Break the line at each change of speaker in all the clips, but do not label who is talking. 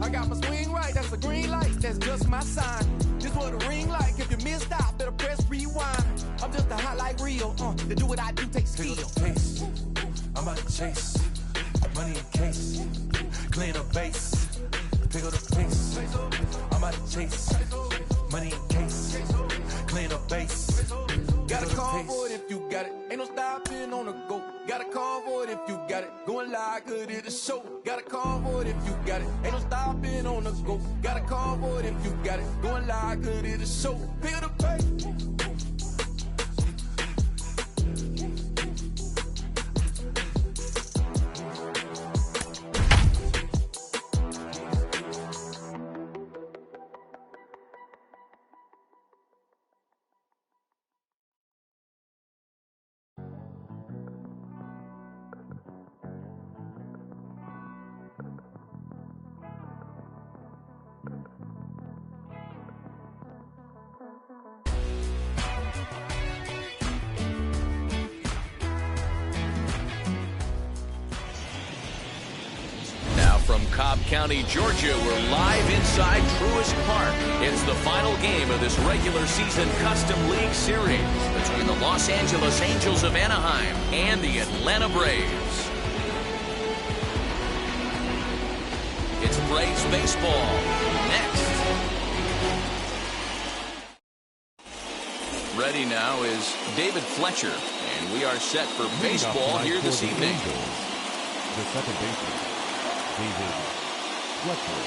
I got my swing right, that's a green light, that's just my sign. This what a ring like, if you missed out, better press rewind. I'm just a hot like Rio, to do what I do takes skill.
Taste. I'm about to chase money in case, clean the base, pick up the pace. I'm about to chase money in case, clean the base.
Got a call for it if you got it. Ain't no stopping on the go. Got a call for it if you got it. Going live, good at the show. Got a call for it if you got it. Ain't no stopping on the go. Got a call for it if you got it. Going live, good at the show. Pick up the pace.
From Cobb County, Georgia, we're live inside Truist Park. It's the final game of this regular season Custom League Series between the Los Angeles Angels of Anaheim and the Atlanta Braves. It's Braves baseball next. Ready now is David Fletcher, and we are set for baseball here this evening.
The second baseman, David Fletcher.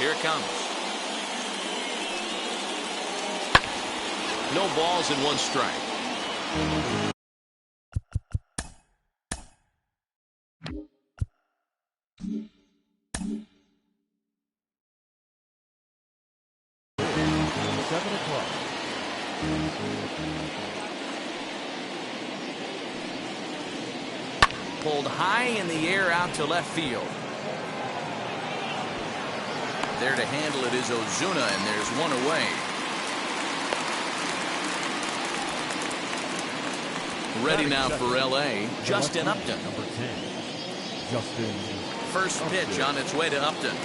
Here it comes. No balls and one strike. Pulled high in the air out to left field. There to handle it is Ozuna, and there's one away. Ready now for L.A., Justin Upton.
Number 10, Justin.
First pitch on its way to Upton.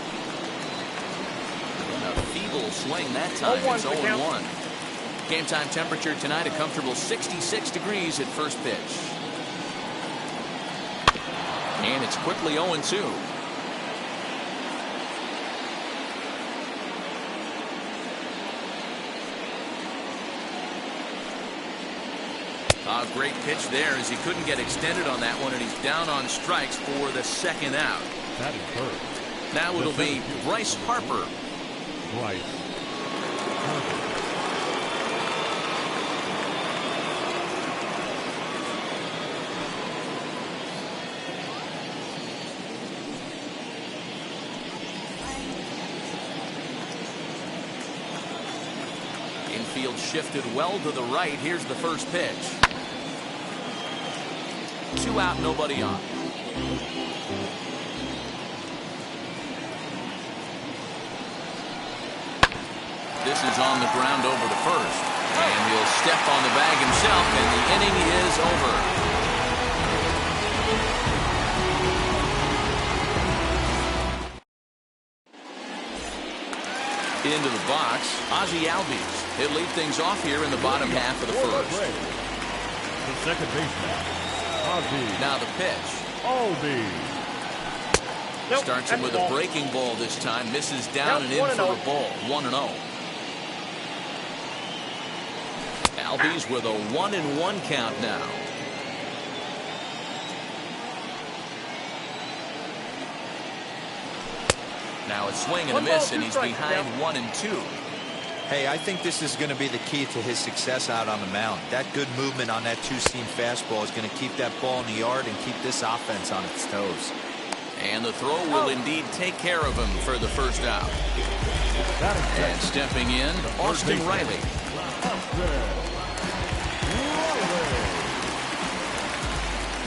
A feeble swing that time. It's 0-1. Game time temperature tonight, a comfortable 66 degrees at first pitch. And it's quickly 0-2. A great pitch there as he couldn't get extended on that one, and he's down on strikes for the second out.
That is hurt.
Now it'll be Bryce Harper.
Bryce Harper.
Infield shifted well to the right. Here's the first pitch. 2 out, nobody on. This is on the ground over to first. And he'll step on the bag himself, and the inning is over. Into the box, Ozzie Albies. He'll lead things off here in the bottom half of the first.
The second baseman, Ozzie.
Now the pitch.
Albies.
Starts him with a breaking ball this time. Misses down and in for a ball. 1-0. Albies with a 1-1 count now. Now a swing and a miss, and he's behind 1-2.
Hey, I think this is going to be the key to his success out on the mound. That good movement on that two-seam fastball is going to keep that ball in the yard and keep this offense on its toes.
And the throw will indeed take care of him for the first out. And stepping in, Austin Riley.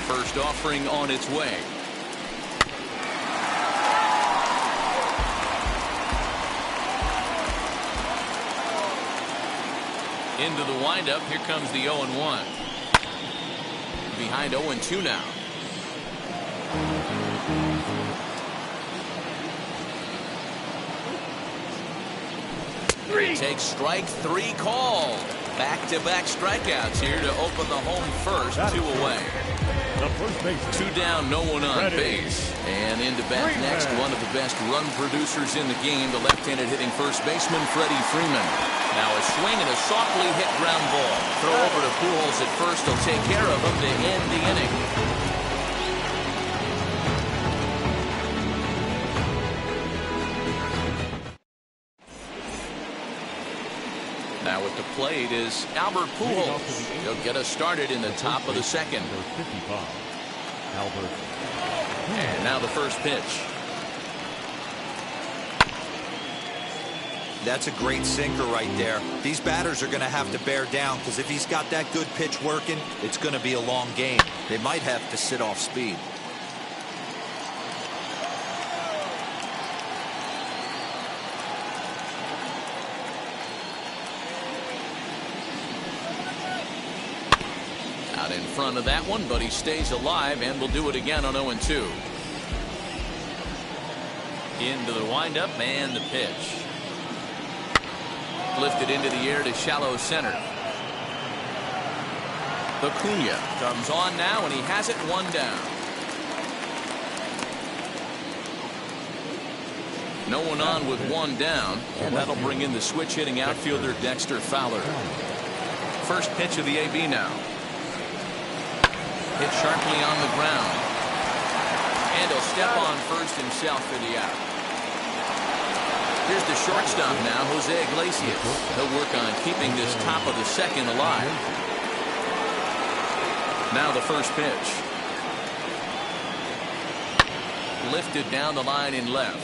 First offering on its way. Into the windup. Here comes the 0-1. Behind 0-2 now. He takes strike 3 called. Back-to-back strikeouts here to open the home first. 2 away.
The first baseman.
2 down, no one on
Ready.
base. And into bat
Freeman.
next, one of the best run producers in the game, the left-handed hitting first baseman, Freddie Freeman. Now a swing and a softly hit ground ball. Throw over to Pujols at first. He'll take care of him to end the inning. Now at the plate is Albert Pujols. He'll get us started in the top of the second.
Number 55, Albert.
And now the first pitch.
That's a great sinker right there. These batters are going to have to bear down, because if he's got that good pitch working, it's going to be a long game. They might have to sit off speed.
Out in front of that one, but he stays alive and will do it again on 0-2. Into the windup and the pitch. Lifted into the air to shallow center. Acuna comes on now, and he has it 1 down. No one on with 1 down, and that'll bring in the switch hitting outfielder Dexter Fowler. First pitch of the AB now. Hit sharply on the ground. And he'll step on first himself for the out. Here's the shortstop now, Jose Iglesias. He'll work on keeping this top of the second alive. Now the first pitch. Lifted down the line in left.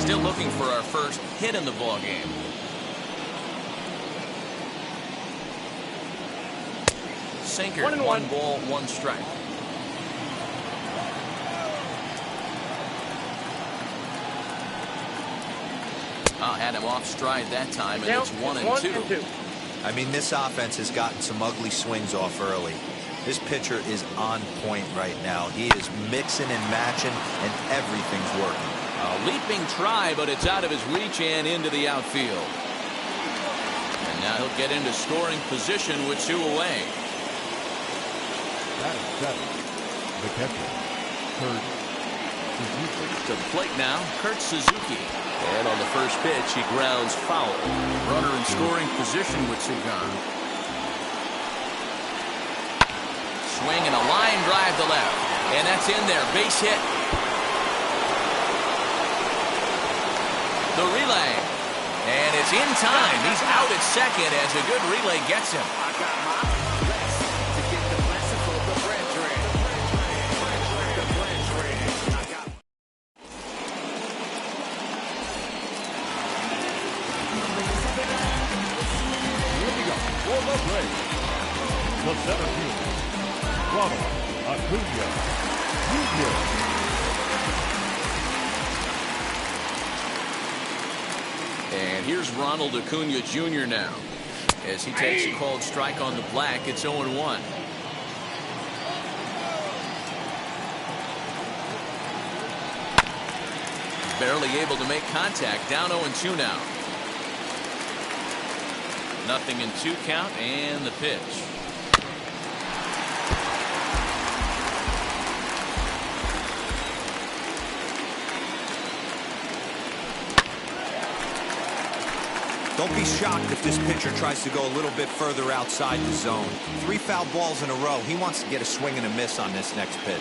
Still looking for our first hit in the ballgame. Sinker, 1 ball, 1 strike. Had him off stride that time, and it's 1-2.
I mean, this offense has gotten some ugly swings off early. This pitcher is on point right now. He is mixing and matching, and everything's working.
A leaping try, but it's out of his reach and into the outfield. And now he'll get into scoring position with 2 away.
That is 7. The catcher, Kurt Suzuki.
To the plate now, Kurt Suzuki. And on the first pitch, he grounds foul. Runner in scoring position with 2 gone. Swing and a line drive to left. And that's in there. Base hit. The relay. And it's in time. He's out at second as a good relay gets him.
The center fielder, Ronald Acuna Jr.
And here's Ronald Acuna Jr. now. As he takes a called strike on the black, it's 0-1. Barely able to make contact. Down 0-2 now. 0-2 count and the pitch.
Don't be shocked if this pitcher tries to go a little bit further outside the zone. 3 foul balls in a row. He wants to get a swing and a miss on this next pitch.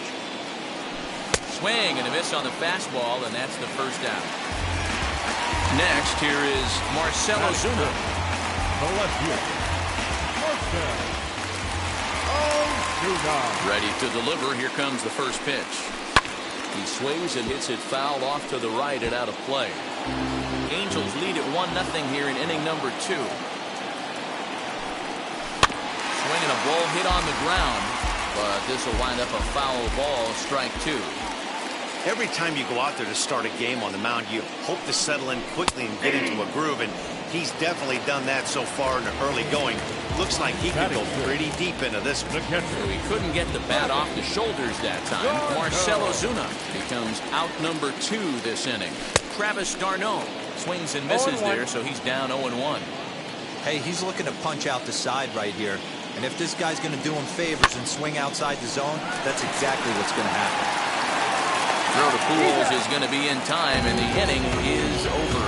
Swing and a miss on the fastball, and that's the first out. Next, here is Marcell Ozuna.
The left fielder, Marcell Ozuna.
Ready to deliver. Here comes the first pitch. He swings and hits it foul off to the right and out of play. Angels lead at 1-0 here in inning number 2. Swinging a ball hit on the ground, but this will wind up a foul ball, strike 2.
Every time you go out there to start a game on the mound, you hope to settle in quickly and get into a groove, and he's definitely done that so far in the early going. Looks like he can go pretty deep into this one.
He couldn't get the bat off the shoulders that time. Marcell Ozuna. He comes out number 2 this inning. Travis d'Arnaud swings and misses there, so he's down 0-1.
Hey, he's looking to punch out the side right here. And if this guy's going to do him favors and swing outside the zone, that's exactly what's going to happen.
Throw to Pujols is going to be in time, and the inning is over.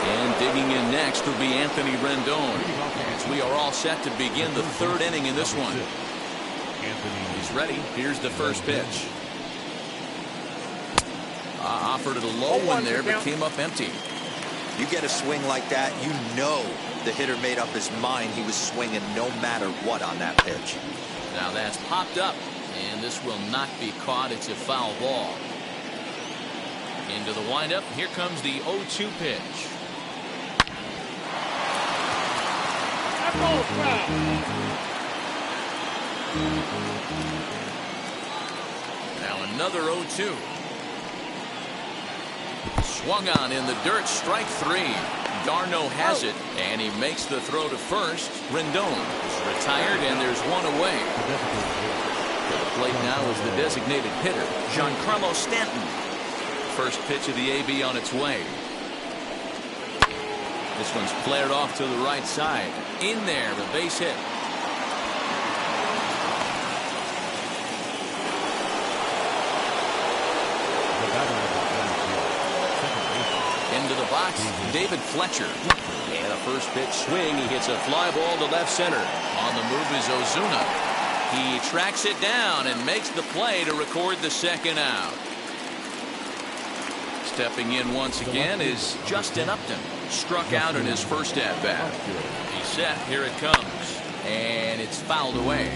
And digging in next will be Anthony Rendon. As we are all set to begin the 3rd inning in this one. He's ready. Here's the first pitch. Offered it a low one there, but came up empty.
You get a swing like that, you know the hitter made up his mind he was swinging no matter what on that pitch.
Now that's popped up, and this will not be caught. It's a foul ball. Into the windup. Here comes the 0-2 pitch. Now another 0-2. Swung on in the dirt, strike 3. d'Arnaud has it, and he makes the throw to first. Rendon is retired, and there's one away. To the plate now is the designated hitter, Giancarlo Stanton. First pitch of the AB on its way. This one's flared off to the right side. In there, a base hit. Into the box, David Fletcher. And a first pitch swing. He hits a fly ball to left center. On the move is Ozuna. He tracks it down and makes the play to record the second out. Stepping in once again is Justin Upton. Struck out in his first at-bat. He's set. Here it comes. And it's fouled away.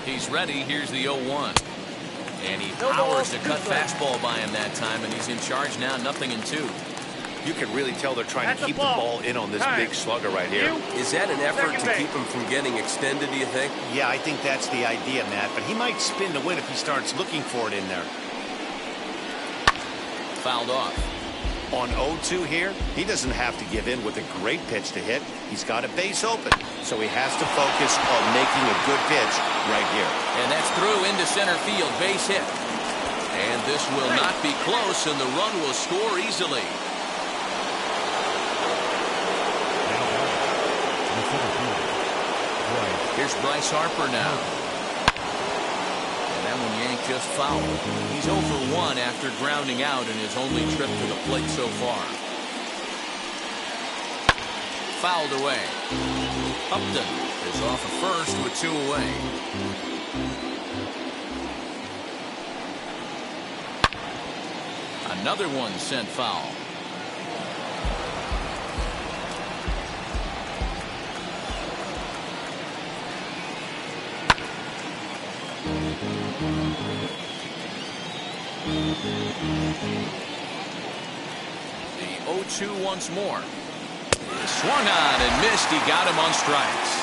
He's ready. Here's the 0-1. And he powers the cut fastball by him that time, and he's in charge now, 0-2.
You can really tell they're trying to keep the ball in on this big slugger right here.
Is that an effort to keep him from getting extended, do you think?
Yeah, I think that's the idea, Matt. But he might spin to win if he starts looking for it in there.
Fouled off.
On 0-2 here, he doesn't have to give in with a great pitch to hit. He's got a base open, so he has to focus on making a good pitch right here.
And that's through into center field, base hit. And this will not be close, and the run will score easily. Here's Bryce Harper now. And that one yanked just foul. He's 0 for 1 after grounding out in his only trip to the plate so far. Fouled away. Upton is off at first with 2 away. Another one sent foul. The 0-2 once more. He swung on and missed. He got him on strikes.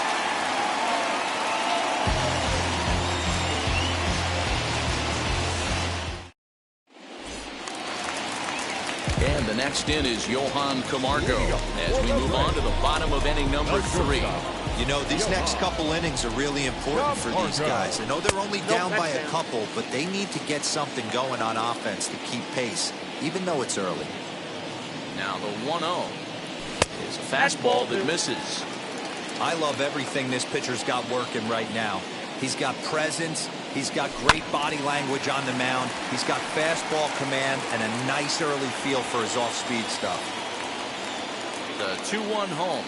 And the next in is Johan Camargo as we move on to the bottom of inning number 3.
You know, these next couple innings are really important for these guys. I know they're only down by a couple, but they need to get something going on offense to keep pace, even though it's early.
Now the 1-0 is a fastball that misses.
I love everything this pitcher's got working right now. He's got presence. He's got great body language on the mound. He's got fastball command and a nice early feel for his off-speed stuff.
The 2-1 home.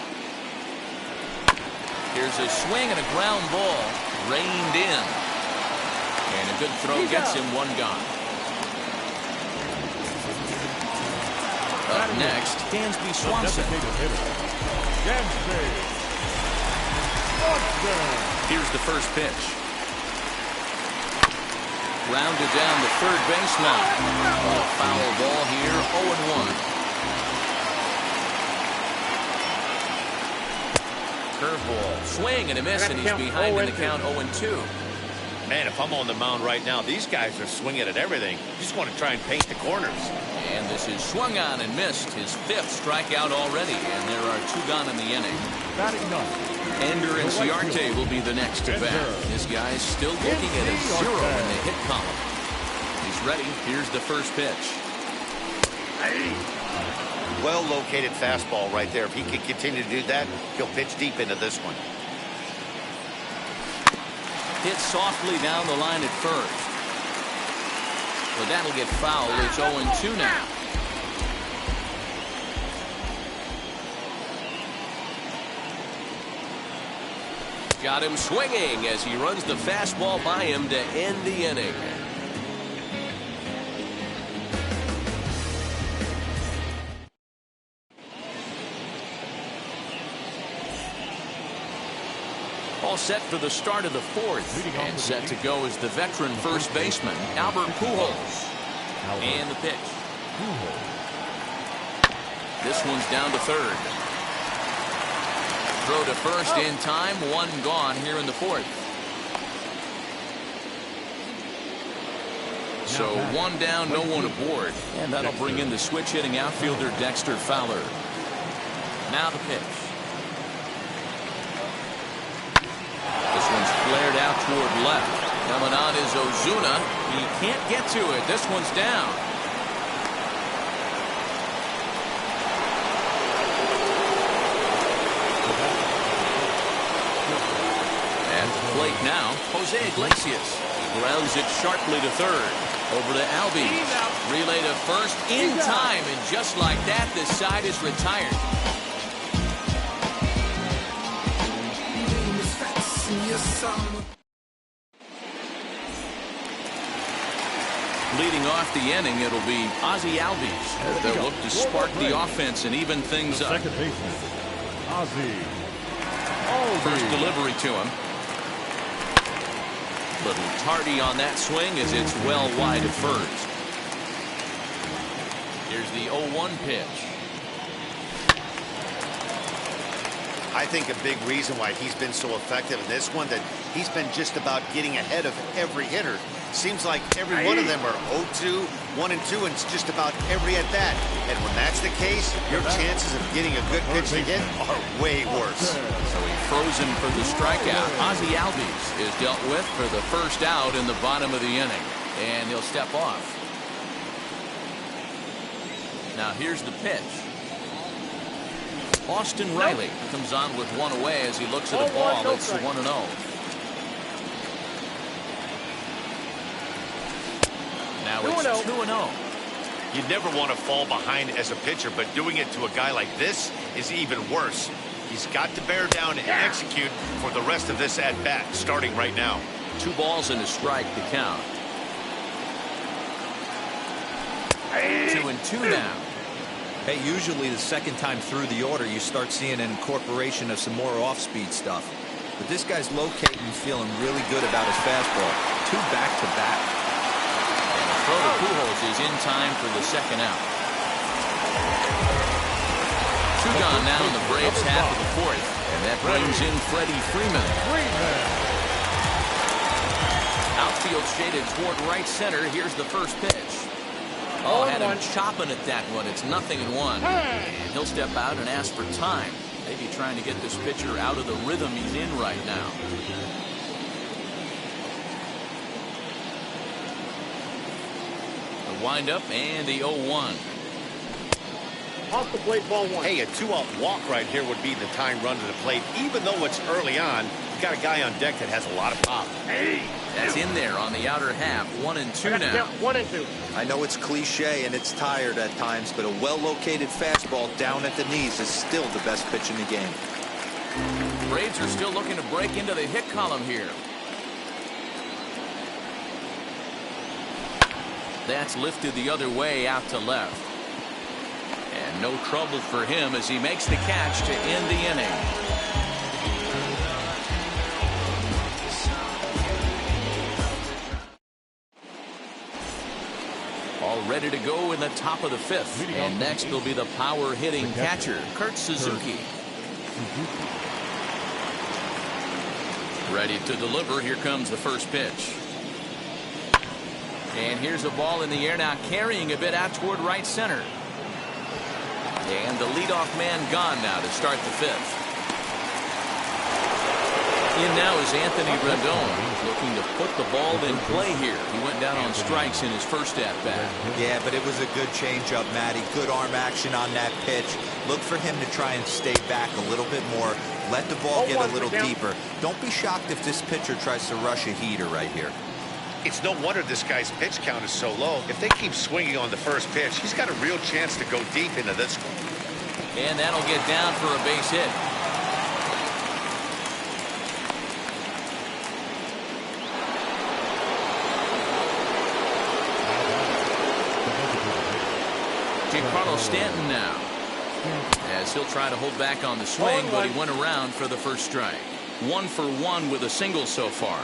Here's a swing and a ground ball. Reined in. And a good throw gets him 1 gone. Up next, Dansby Swanson. Here's the first pitch. Rounded down the third baseline. A foul ball here, 0-1. Curveball, swing and a miss, and he's behind in the count, 0-2.
Man, if I'm on the mound right now, these guys are swinging at everything. Just want to try and paint the corners.
And this is swung on and missed. His 5th strikeout already, and there are 2 gone in the inning.
Batting ninth.
Ender Inciarte will be the next to bat. This guy's still looking at a 0 in the hit column. He's ready. Here's the first pitch.
Well-located fastball right there. If he can continue to do that, he'll pitch deep into this one.
Hit softly down the line at first. But that'll get fouled. It's 0-2 now. Got him swinging as he runs the fastball by him to end the inning. All set for the start of the 4th, and set to go is the veteran first baseman, Albert Pujols. And the pitch. This one's down to 3rd. Throw to first in time, 1 gone here in the 4th. So 1 down, no one aboard, and that'll bring in the switch hitting outfielder Dexter Fowler. Now the pitch. This one's flared out toward left. Coming on is Ozuna. He can't get to it. This one's down. At the plate now, Jose Iglesias. He grounds it sharply to 3rd. Over to Albies. Relay to first in time, and just like that, this side is retired. Leading off the inning, it'll be Ozzy Albies. They'll look to spark the offense and even things up.
Second baseman, Ozzy.
First delivery to him. Little tardy on that swing as it's well wide of first. Here's the 0-1 pitch.
I think a big reason why he's been so effective in this one, that he's been just about getting ahead of every hitter. Seems like every one of them are 0-2, 1-2, and it's just about every at bat. And when that's the case, your chances of getting a good pitch to hit are way worse.
So he frozen for the strikeout. Ozzy Albies is dealt with for the first out in the bottom of the inning, and he'll step off. Now here's the pitch. Austin Riley comes on with 1 away as he looks at a ball. It's 1-0. Now it's 2-0.
You never want to fall behind as a pitcher, but doing it to a guy like this is even worse. He's got to bear down and execute for the rest of this at-bat, starting right now.
2 balls and a strike to count. 2-2 now.
Hey, usually the second time through the order, you start seeing an incorporation of some more off-speed stuff. But this guy's locating and feeling really good about his fastball. 2 back-to-back.
And the throw to Pujols is in time for the second out. 2 gone now in the Braves' half of the 4th. And that brings in Freddie Freeman. Outfield shaded toward right center. Here's the first pitch. Oh, had him chopping at that one. It's 0-1. And he'll step out and ask for time. Maybe trying to get this pitcher out of the rhythm he's in right now. The windup and the 0-1.
Off the plate, ball 1.
Hey, a 2-out walk right here would be the time run to the plate. Even though it's early on, you've got a guy on deck that has a lot of pop.
That's in there on the outer half. 1-2 now.
1-2.
I know it's cliche and it's tired at times, but a well-located fastball down at the knees is still the best pitch in the game.
Braves are still looking to break into the hit column here. That's lifted the other way out to left. And no trouble for him as he makes the catch to end the inning. All ready to go in the top of the 5th. And next will be the power hitting catcher, Kurt Suzuki. Ready to deliver. Here comes the first pitch. And here's a ball in the air now, carrying a bit out toward right center. And the leadoff man gone now to start the fifth. In now is Anthony Rendon, looking to put the ball in play here. He went down on strikes in his first at-bat.
Yeah, but it was a good changeup, Matty. Good arm action on that pitch. Look for him to try and stay back a little bit more. Let the ball get a little deeper. Don't be shocked if this pitcher tries to rush a heater right here.
It's no wonder this guy's pitch count is so low. If they keep swinging on the first pitch, he's got a real chance to go deep into this one.
And that'll get down for a base hit. Giancarlo Stanton now, as he'll try to hold back on the swing, but he went around for the first strike. 1 for 1 with a single so far.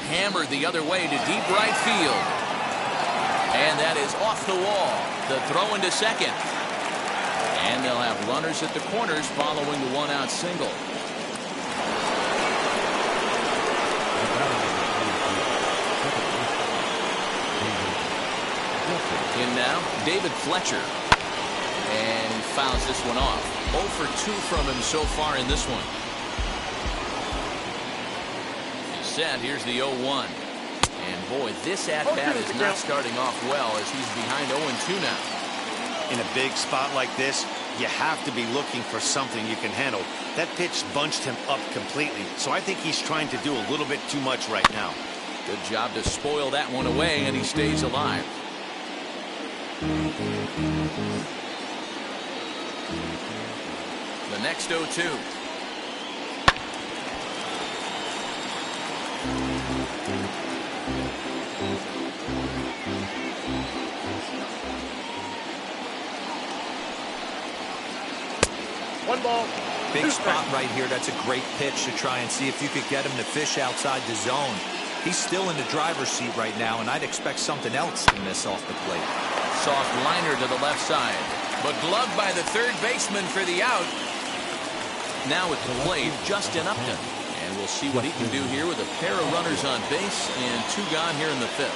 Hammered the other way to deep right field. And that is off the wall. The throw into second. And they'll have runners at the corners following the one-out single. In now, David Fletcher. And he fouls this one off. 0 for 2 from him so far in this one. He's set. Here's the 0-1. And boy, this at-bat is not starting off well as he's behind 0-2 now.
In a big spot like this, you have to be looking for something you can handle. That pitch bunched him up completely, so I think he's trying to do a little bit too much right now.
Good job to spoil that one away, and he stays alive. The next 0-2.
One ball.
Big spot right here. That's a great pitch to try and see if you could get him to fish outside the zone. He's still in the driver's seat right now, and I'd expect something else to miss off the plate.
Soft liner to the left side, but gloved by the third baseman for the out. Now at the plate, Justin Upton. And we'll see what he can do here with a pair of runners on base and 2 gone here in the fifth.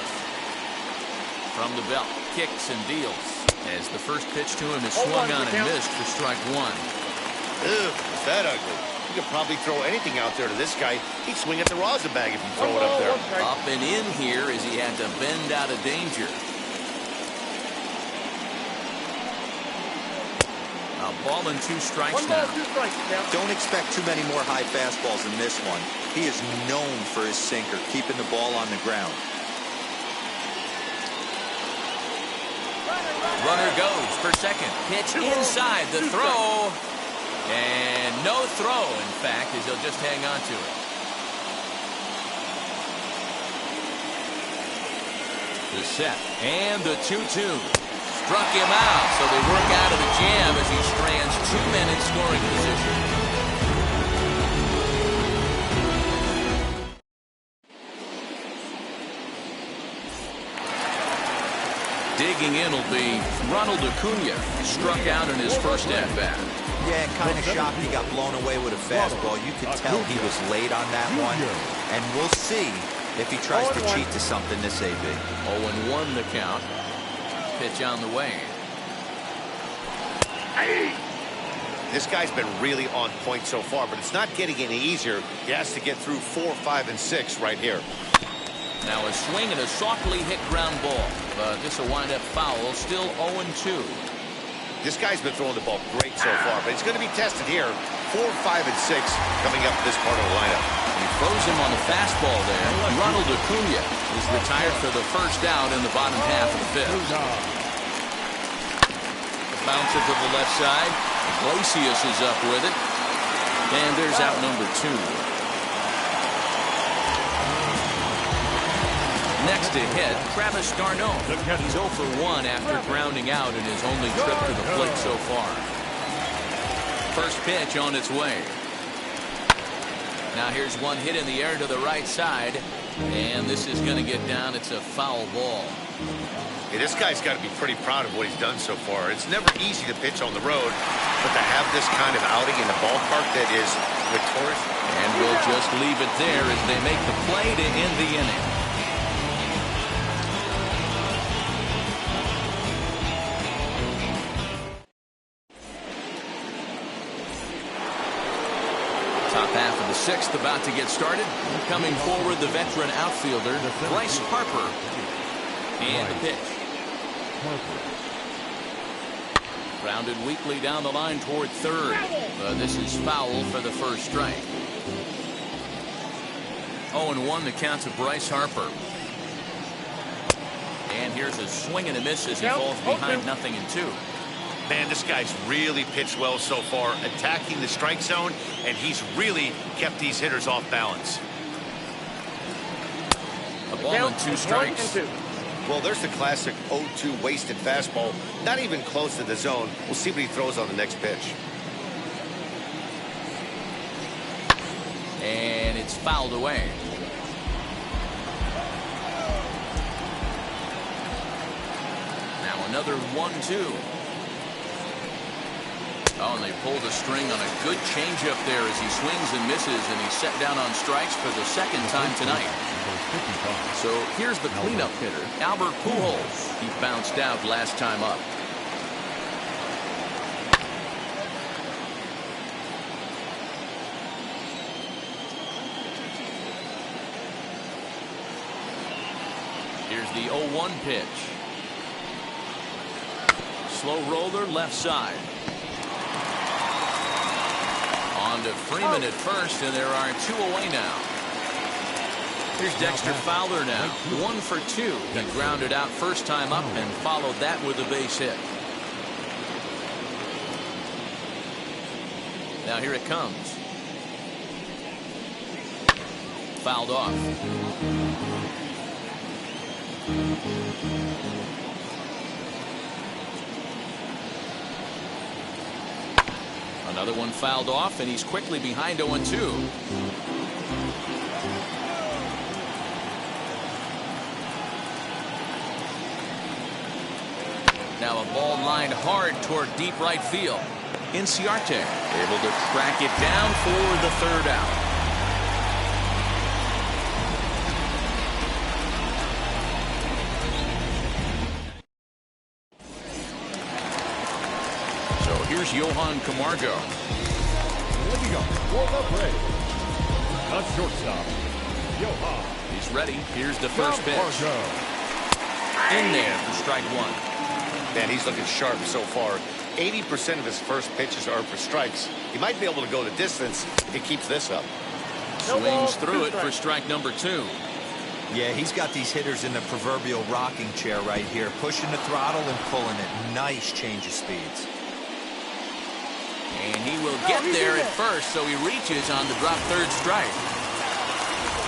From the belt, kicks and deals. As the first pitch to him is swung on and missed for strike 1.
Ew, is that ugly? You could probably throw anything out there to this guy. He'd swing at the rosin bag if you throw it up there.
Up and in here as he had to bend out of danger. A ball and 2 strikes now.
Don't expect too many more high fastballs in this one. He is known for his sinker, keeping the ball on the ground.
Runner goes for second. Pitch inside the throw. And no throw, in fact, as he'll just hang on to it. The set. And the 2-2. Struck him out, so they work out of the jam as he strands 2 men in scoring position. Digging in will be Ronald Acuna, struck out in his first at-bat.
Yeah, kind of shocked he got blown away with a fastball. You could tell he was late on that one. And we'll see if he tries to cheat to something this AB.
0-1 the count. Pitch on the way.
This guy's been really on point so far, but it's not getting any easier. He has to get through 4, 5, and 6 right here.
Now a swing and a softly hit ground ball. But this will wind up foul. Still 0-2.
This guy's been throwing the ball great so far, but he's going to be tested here. 4, 5, and 6 coming up this part of the lineup.
He throws him on the fastball there. Ronald Acuna is retired for the first out in the bottom half of the fifth. Bouncer to the left side. Iglesias is up with it. And there's out number 2. Next to hit, Travis d'Arnaud. He's 0 for 1 after grounding out in his only trip to the plate so far. First pitch on its way. Now here's one hit in the air to the right side. And this is going to get down. It's a foul ball.
Hey, this guy's got to be pretty proud of what he's done so far. It's never easy to pitch on the road, but to have this kind of outing in a ballpark that is victorious.
And we'll just leave it there as they make the play to end the inning. Top half of the sixth about to get started. Coming forward, the veteran outfielder, Bryce Harper. And the pitch. Grounded weakly down the line toward third. This is foul for the first strike. 0-1 the count to Bryce Harper. And here's a swing and a miss as he falls behind 0-2.
Man, this guy's really pitched well so far, attacking the strike zone, and he's really kept these hitters off balance.
A ball and 2 strikes.
Well, there's the classic 0-2 wasted fastball, not even close to the zone. We'll see what he throws on the next pitch.
And it's fouled away. Now another 1-2. Oh, and they pulled a string on a good changeup there as he swings and misses, and he's set down on strikes for the second time tonight. So here's the cleanup hitter, Albert Pujols. He bounced out last time up. Here's the 0-1 pitch. Slow roller left side. On to Freeman at first, and there are 2 away now. Here's Dexter Fowler now, 1 for 2. He grounded out first time up and followed that with a base hit. Now here it comes. Fouled off. Another one fouled off, and he's quickly behind 0-2. Now a ball lined hard toward deep right field. Inciarte able to track it down for the third out. Here's Johan Camargo.
Looking up for the break. The shortstop, Johan.
He's ready. Here's the first pitch. In there for strike 1.
Man, he's looking sharp so far. 80% of his first pitches are for strikes. He might be able to go the distance if he keeps this up.
Swings through it for strike number 2.
Yeah, he's got these hitters in the proverbial rocking chair right here, pushing the throttle and pulling it. Nice change of speeds.
And he will get there at first, so he reaches on the drop third strike.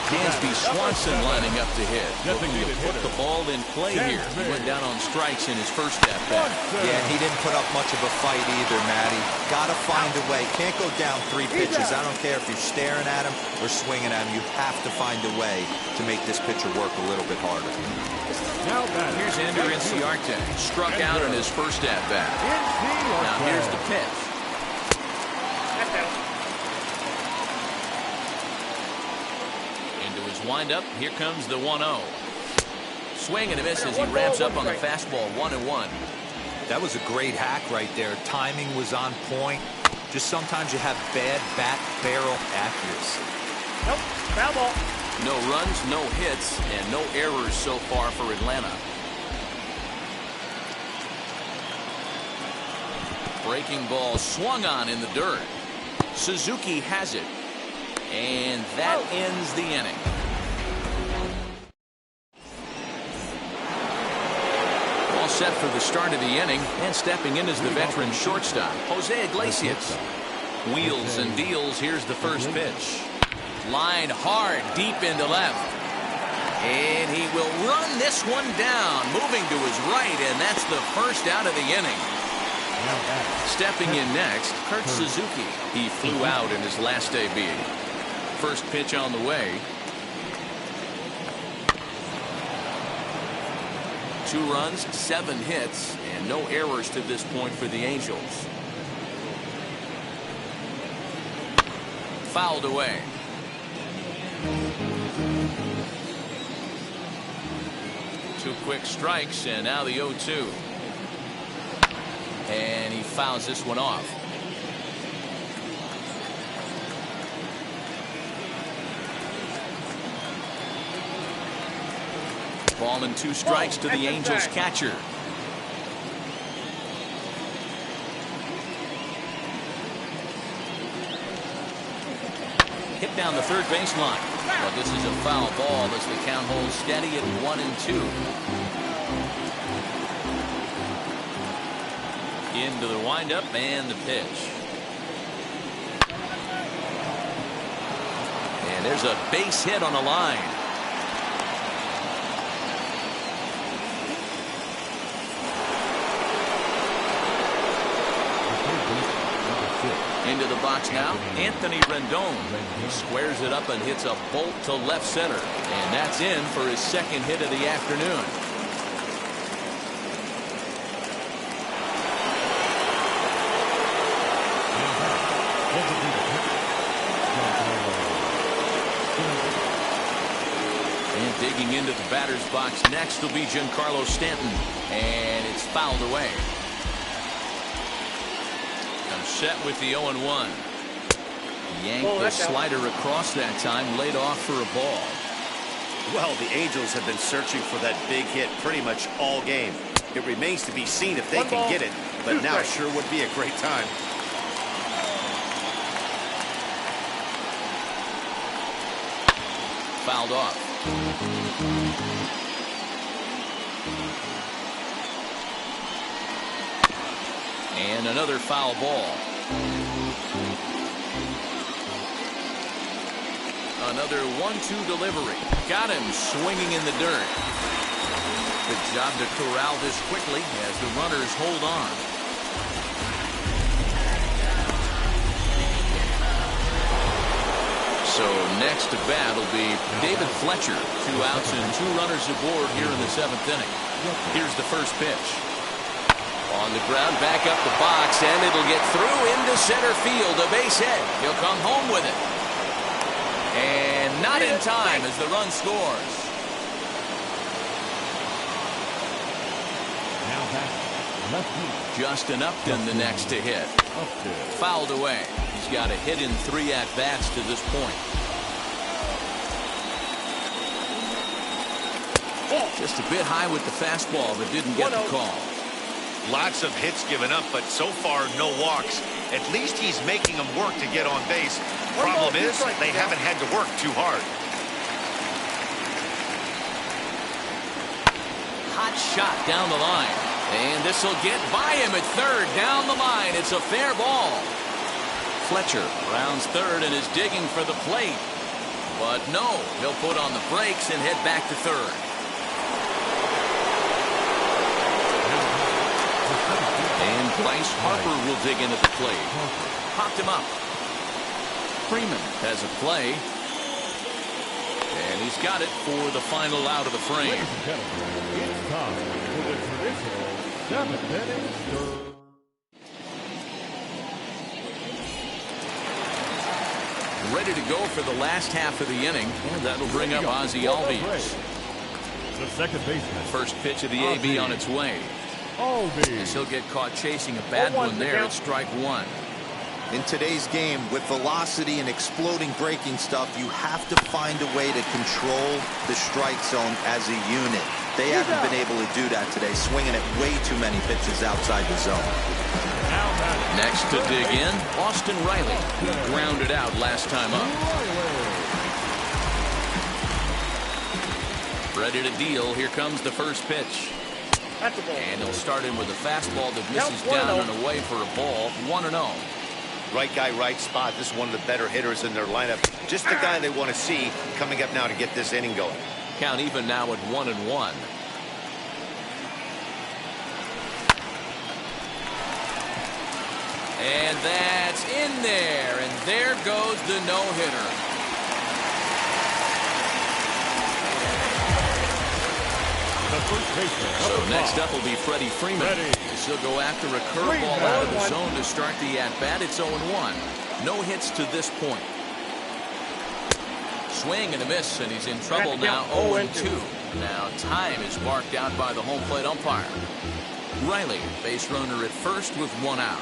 Dansby Swanson lining up to hit. Looking to put the ball in play here. He went down on strikes in his first at-bat.
Yeah, he didn't put up much of a fight either, Matty. Got to find a way. Can't go down 3 pitches. I don't care if you're staring at him or swinging at him. You have to find a way to make this pitcher work a little bit harder.
Here's Ender Inciarte. Struck out in his first at-bat. Now here's the pitch. Into his windup, here comes the 1-0. Swing and a miss as he ramps up on the fastball, 1-1.
That was a great hack right there. Timing was on point. Just sometimes you have bad bat barrel accuracy.
Nope, foul ball.
No runs, no hits, and no errors so far for Atlanta. Breaking ball swung on in the dirt. Suzuki has it. And that ends the inning. All set for the start of the inning, and stepping in is the veteran shortstop, Jose Iglesias. Wheels and deals. Here's the first pitch. Line hard deep into left. And he will run this one down, moving to his right, and that's the first out of the inning. Stepping in next, Kurt Suzuki. He flew out in his last debut. First pitch on the way. 2 runs, 7 hits, and no errors to this point for the Angels. fouled away. Two quick strikes, and now the 0-2. And he fouls this one off. Ball and 2 strikes to the Angels catcher. Hit down the third baseline. But this is a foul ball as the count holds steady at 1-2. Into the windup and the pitch. And there's a base hit on the line. Into the box now, Anthony Rendon. He squares it up and hits a bolt to left center. And that's in for his second hit of the afternoon. And digging into the batter's box next will be Giancarlo Stanton. And it's fouled away. Set with the 0-1. Yanked the slider across that time, laid off for a ball.
Well, the Angels have been searching for that big hit pretty much all game. It remains to be seen if they can get it, but now sure would be a great time.
Fouled off. And another foul ball. Another 1-2 delivery. Got him swinging in the dirt. Good job to corral this quickly as the runners hold on. So next to bat will be David Fletcher. 2 outs and 2 runners aboard here in the 7th inning. Here's the first pitch. On the ground, back up the box, and it'll get through into center field. A base hit. He'll come home with it. And not in time as the run scores.
Now back. Lefty.
Justin Upton the next to hit. Fouled away. He's got a hit in 3 at-bats to this point. Just a bit high with the fastball, but didn't get the call.
Lots of hits given up, but so far no walks. At least he's making them work to get on base. Problem is, they haven't had to work too hard.
Hot shot down the line. And this will get by him at third. Down the line. It's a fair ball. Fletcher rounds third and is digging for the plate. But no, he'll put on the brakes and head back to third. And Bryce Harper will dig in at the plate. Popped him up. Freeman has a play. And he's got it for the final out of the frame.
Ladies and gentlemen, it's time for the traditional 7th inning stir.
Ready to go for the last half of the inning. And that'll bring up Ozzie Albies.
The second baseman.
First pitch of the AB on its way. As he'll get caught chasing a bad one there at strike 1.
In today's game, with velocity and exploding breaking stuff, you have to find a way to control the strike zone as a unit. They haven't been able to do that today, swinging at way too many pitches outside the zone.
Next to dig in, Austin Riley, who grounded out last time up. Ready to deal. Here comes the first pitch. And he'll start in with a fastball that misses down and away for a ball. 1-0.
Right guy, right spot. This is one of the better hitters in their lineup. Just the guy they want to see coming up now to get this inning going.
Count even now at 1-1. And that's in there. And there goes the no-hitter. So next up will be Freddie Freeman. He'll go after a curveball out of the zone to start the at-bat. It's 0-1. No hits to this point. Swing and a miss, and he's in trouble now. 0-2. Now time is marked out by the home plate umpire. Riley, base runner at first with one out.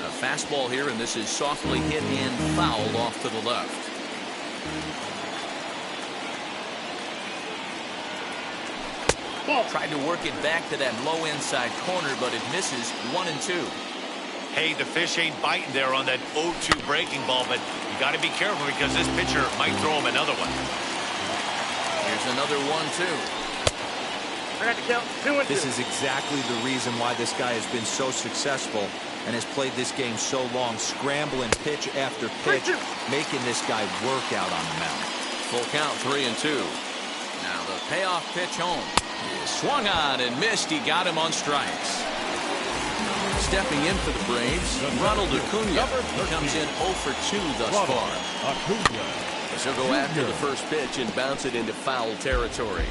A fastball here, and this is softly hit and fouled off to the left. Tried to work it back to that low inside corner, but it misses. 1-2.
Hey, the fish ain't biting there on that 0-2 breaking ball, but you got to be careful because this pitcher might throw him another one.
Here's another 1-2.
I got to count 2-2.
This is exactly the reason why this guy has been so successful and has played this game so long, scrambling pitch after pitch, making this guy work out on the mound.
Full count, 3-2. Now the payoff pitch home. He swung on and missed. He got him on strikes. Stepping in for the Braves, Ronald Acuna. He comes in 0 for 2 thus far. He'll go after the first pitch and bounce it into foul territory.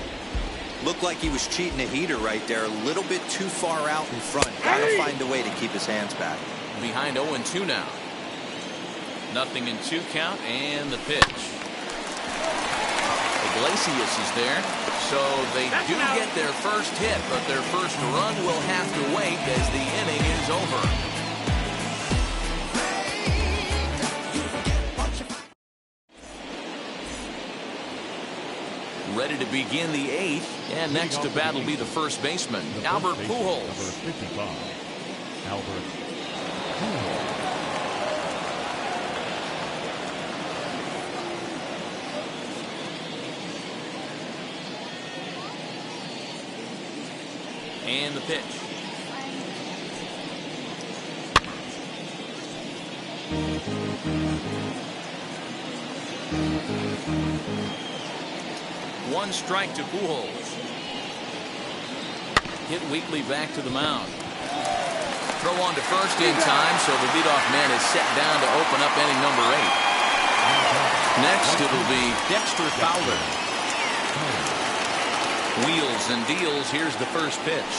Looked like he was cheating a heater right there, a little bit too far out in front. Gotta find a way to keep his hands back.
Behind 0-2 now. 0-2 count, and the pitch. Iglesias is there, so they do get their first hit, but their first run will have to wait as the inning is over. Ready to begin the 8th, and next to bat will be the first baseman, Albert Pujols.
Number 55, Albert Pujols.
And the pitch. One strike to Pujols. Hit weakly back to the mound. Throw on to first in time, so the leadoff man is set down to open up inning number 8. Next, it'll be Dexter Fowler. Wheels and deals. Here's the first pitch.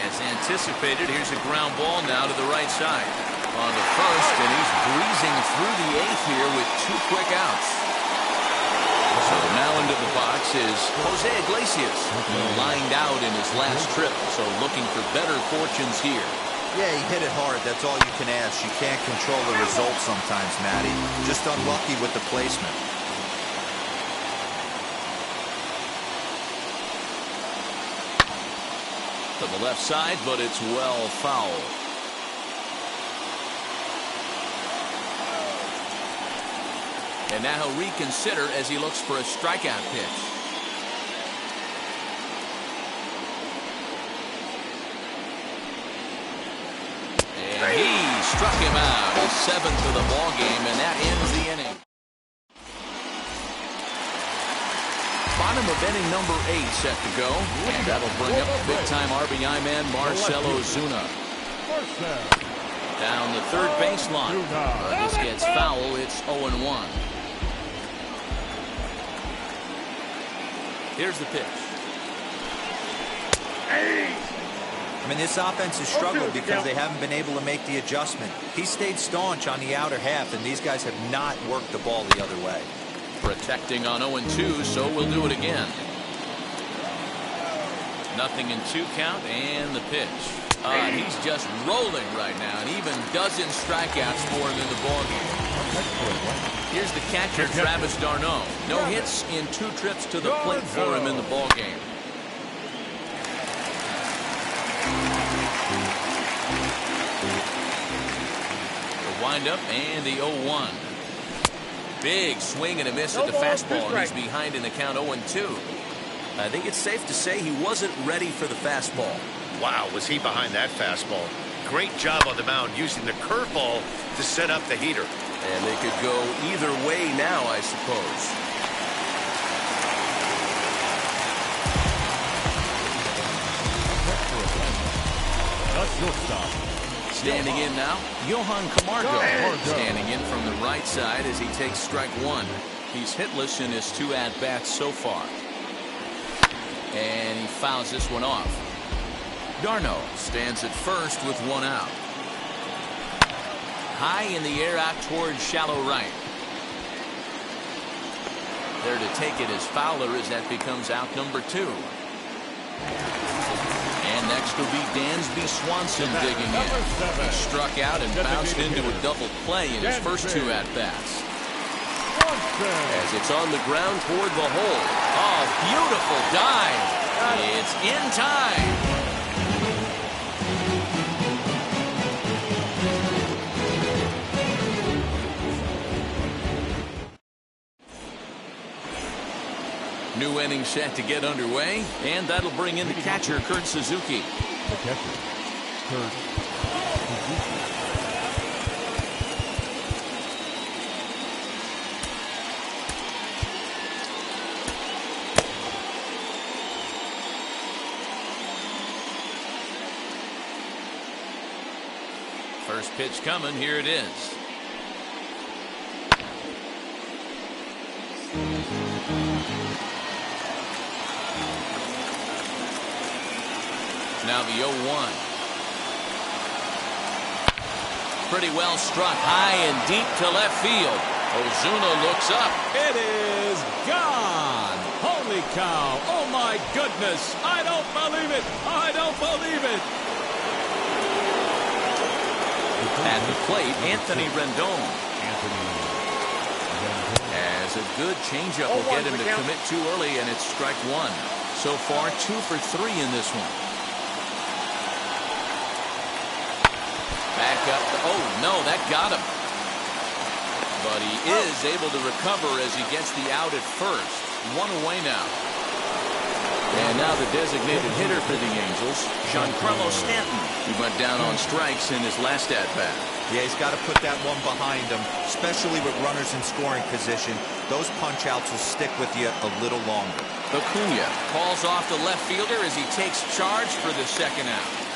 As anticipated, here's a ground ball now to the right side. On to first, and he's breezing through the 8th here with 2 quick outs. So now into the box is Jose Iglesias, lined out in his last trip, so looking for better fortunes here.
Yeah, he hit it hard. That's all you can ask. You can't control the result sometimes, Matty. Just unlucky with the placement.
To the left side, but it's well foul. And now he'll reconsider as he looks for a strikeout pitch. And he struck him out. His 7th of the ball game, and that ends the inning. Bottom of inning number 8 set to go, and that'll bring up big-time RBI man Marcell Ozuna. Down the third baseline. This gets foul. It's 0-1. Here's the pitch.
I mean, this offense has struggled because they haven't been able to make the adjustment. He stayed staunch on the outer half, and these guys have not worked the ball the other way.
Protecting on 0-2, so we'll do it again. 0-2 count, and the pitch. He's just rolling right now, and even dozen strikeouts for him in the ballgame. Here's the catcher, Travis d'Arnaud. No hits in 2 trips to the plate for him in the ballgame. The windup and the 0-1. Big swing and a miss at the fastball, and he's behind in the count 0-2. I think it's safe to say he wasn't ready for the fastball.
Wow, was he behind that fastball. Great job on the mound using the curveball to set up the heater.
And they could go either way now, I suppose. Standing in now, Johan Camargo. Standing in from the right side as he takes strike 1. He's hitless in his 2 at-bats so far. And he fouls this one off. d'Arnaud stands at first with 1 out. High in the air out towards shallow right. There to take it is Fowler as that becomes out number 2. And next will be Dansby Swanson digging in. He struck out and bounced into a double play in his first 2 at-bats. As it's on the ground toward the hole. Oh, beautiful dive. It's in time. New inning set to get underway, and that'll bring in the catcher, Kurt Suzuki.
The catcher, Kurt Suzuki.
First pitch coming. Here it is. Now the 0-1. Pretty well struck high and deep to left field. Ozuna looks up.
It is gone. Holy cow. Oh, my goodness. I don't believe it. I don't believe it.
At the plate, Anthony Rendon. As a good changeup will get him to commit too early, and it's strike 1. So far, 2 for 3 in this one. Back up. Oh, no, that got him. But he is able to recover as he gets the out at first. 1 away now. And now the designated hitter for the Angels, Giancarlo Stanton. He went down on strikes in his last at-bat.
Yeah, he's got to put that one behind him, especially with runners in scoring position. Those punch-outs will stick with you a little longer.
Acuna calls off the left fielder as he takes charge for the second out.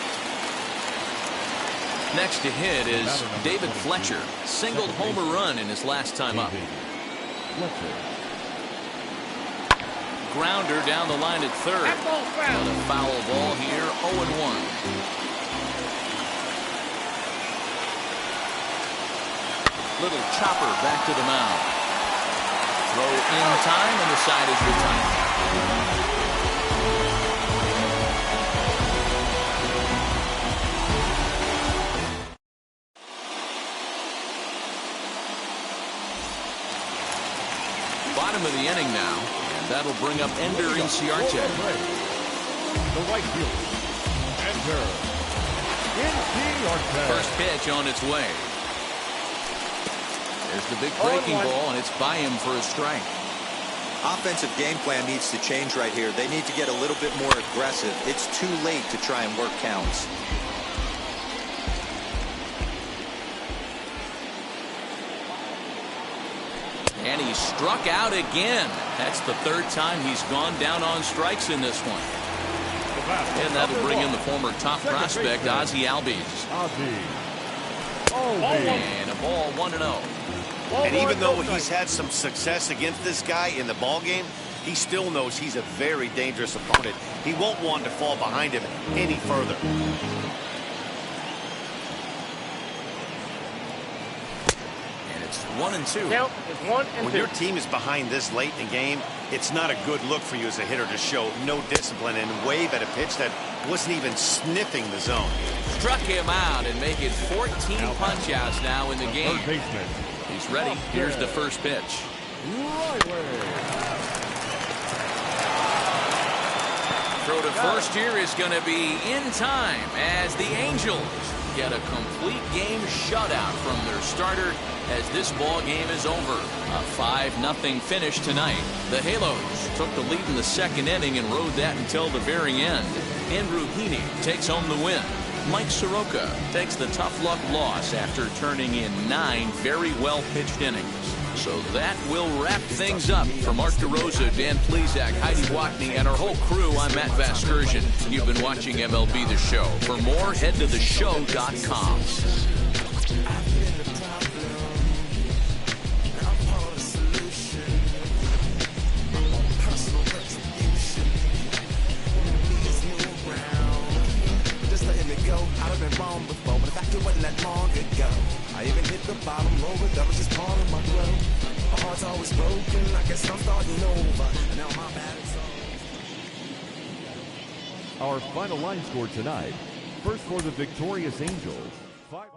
Next to hit is David Fletcher. Singled homer run in his last time up. Grounder down the line at third. And a foul ball here, 0-1. Little chopper back to the mound. Throw in time, and the side is retired. Bottom of the inning now, and that'll bring up Ender Inciarte.
The right fielder, Ender Inciarte.
First pitch on its way. There's the big breaking ball, and it's by him for a strike.
Offensive game plan needs to change right here. They need to get a little bit more aggressive. It's too late to try and work counts.
And he struck out again. That's the 3rd time he's gone down on strikes in this one. And that'll bring in the former top prospect, Ozzie Albies. And a ball 1-0.
And even though he's had some success against this guy in the ball game, he still knows he's a very dangerous opponent. He won't want to fall behind him any further.
And it's 1-2.
Count is 1-2.
When your team is behind this late in the game, it's not a good look for you as a hitter to show no discipline and wave at a pitch that wasn't even sniffing the zone.
Struck him out and make it 14 punch-outs now in the game. He's ready. Here's the first pitch. Throw to first here is going to be in time as the Angels get a complete game shutout from their starter as this ball game is over. A 5-0 finish tonight. The Halos took the lead in the 2nd inning and rode that until the very end. Andrew Heaney takes home the win. Mike Soroka takes the tough luck loss after turning in 9 very well pitched innings. So that will wrap things up. For Mark DeRosa, Dan Plesac, Heidi Watney, and our whole crew, I'm Matt Vasgersian. You've been watching MLB The Show. For more, head to theshow.com.
I've been wrong before, but the fact it wasn't that long ago. I even hit the bottom lower, that was just part of my growth.
My heart's always broken, I guess I'm starting over. Now my bad is all.
Our final line score tonight. First for the victorious Angels. 5.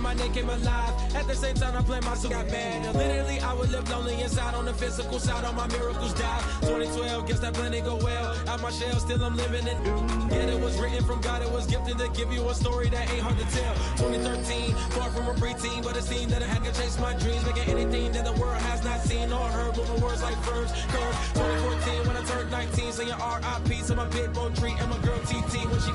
My name came alive. At the same time, I played my got mad. Literally, I would live lonely inside. On the physical side, all my miracles died. 2012, guess that plan didn't go well. Out my shell, still I'm living it. Yeah, it was written from God. It was gifted to give you a story that ain't hard to tell. 2013, far from a preteen, but it seemed that I had to chase my dreams, making anything that the world has not seen or heard. Moving words like verbs, curves. 2014, when I turned 19, saying R.I.P. to my pit bull tree and my girl TT. When she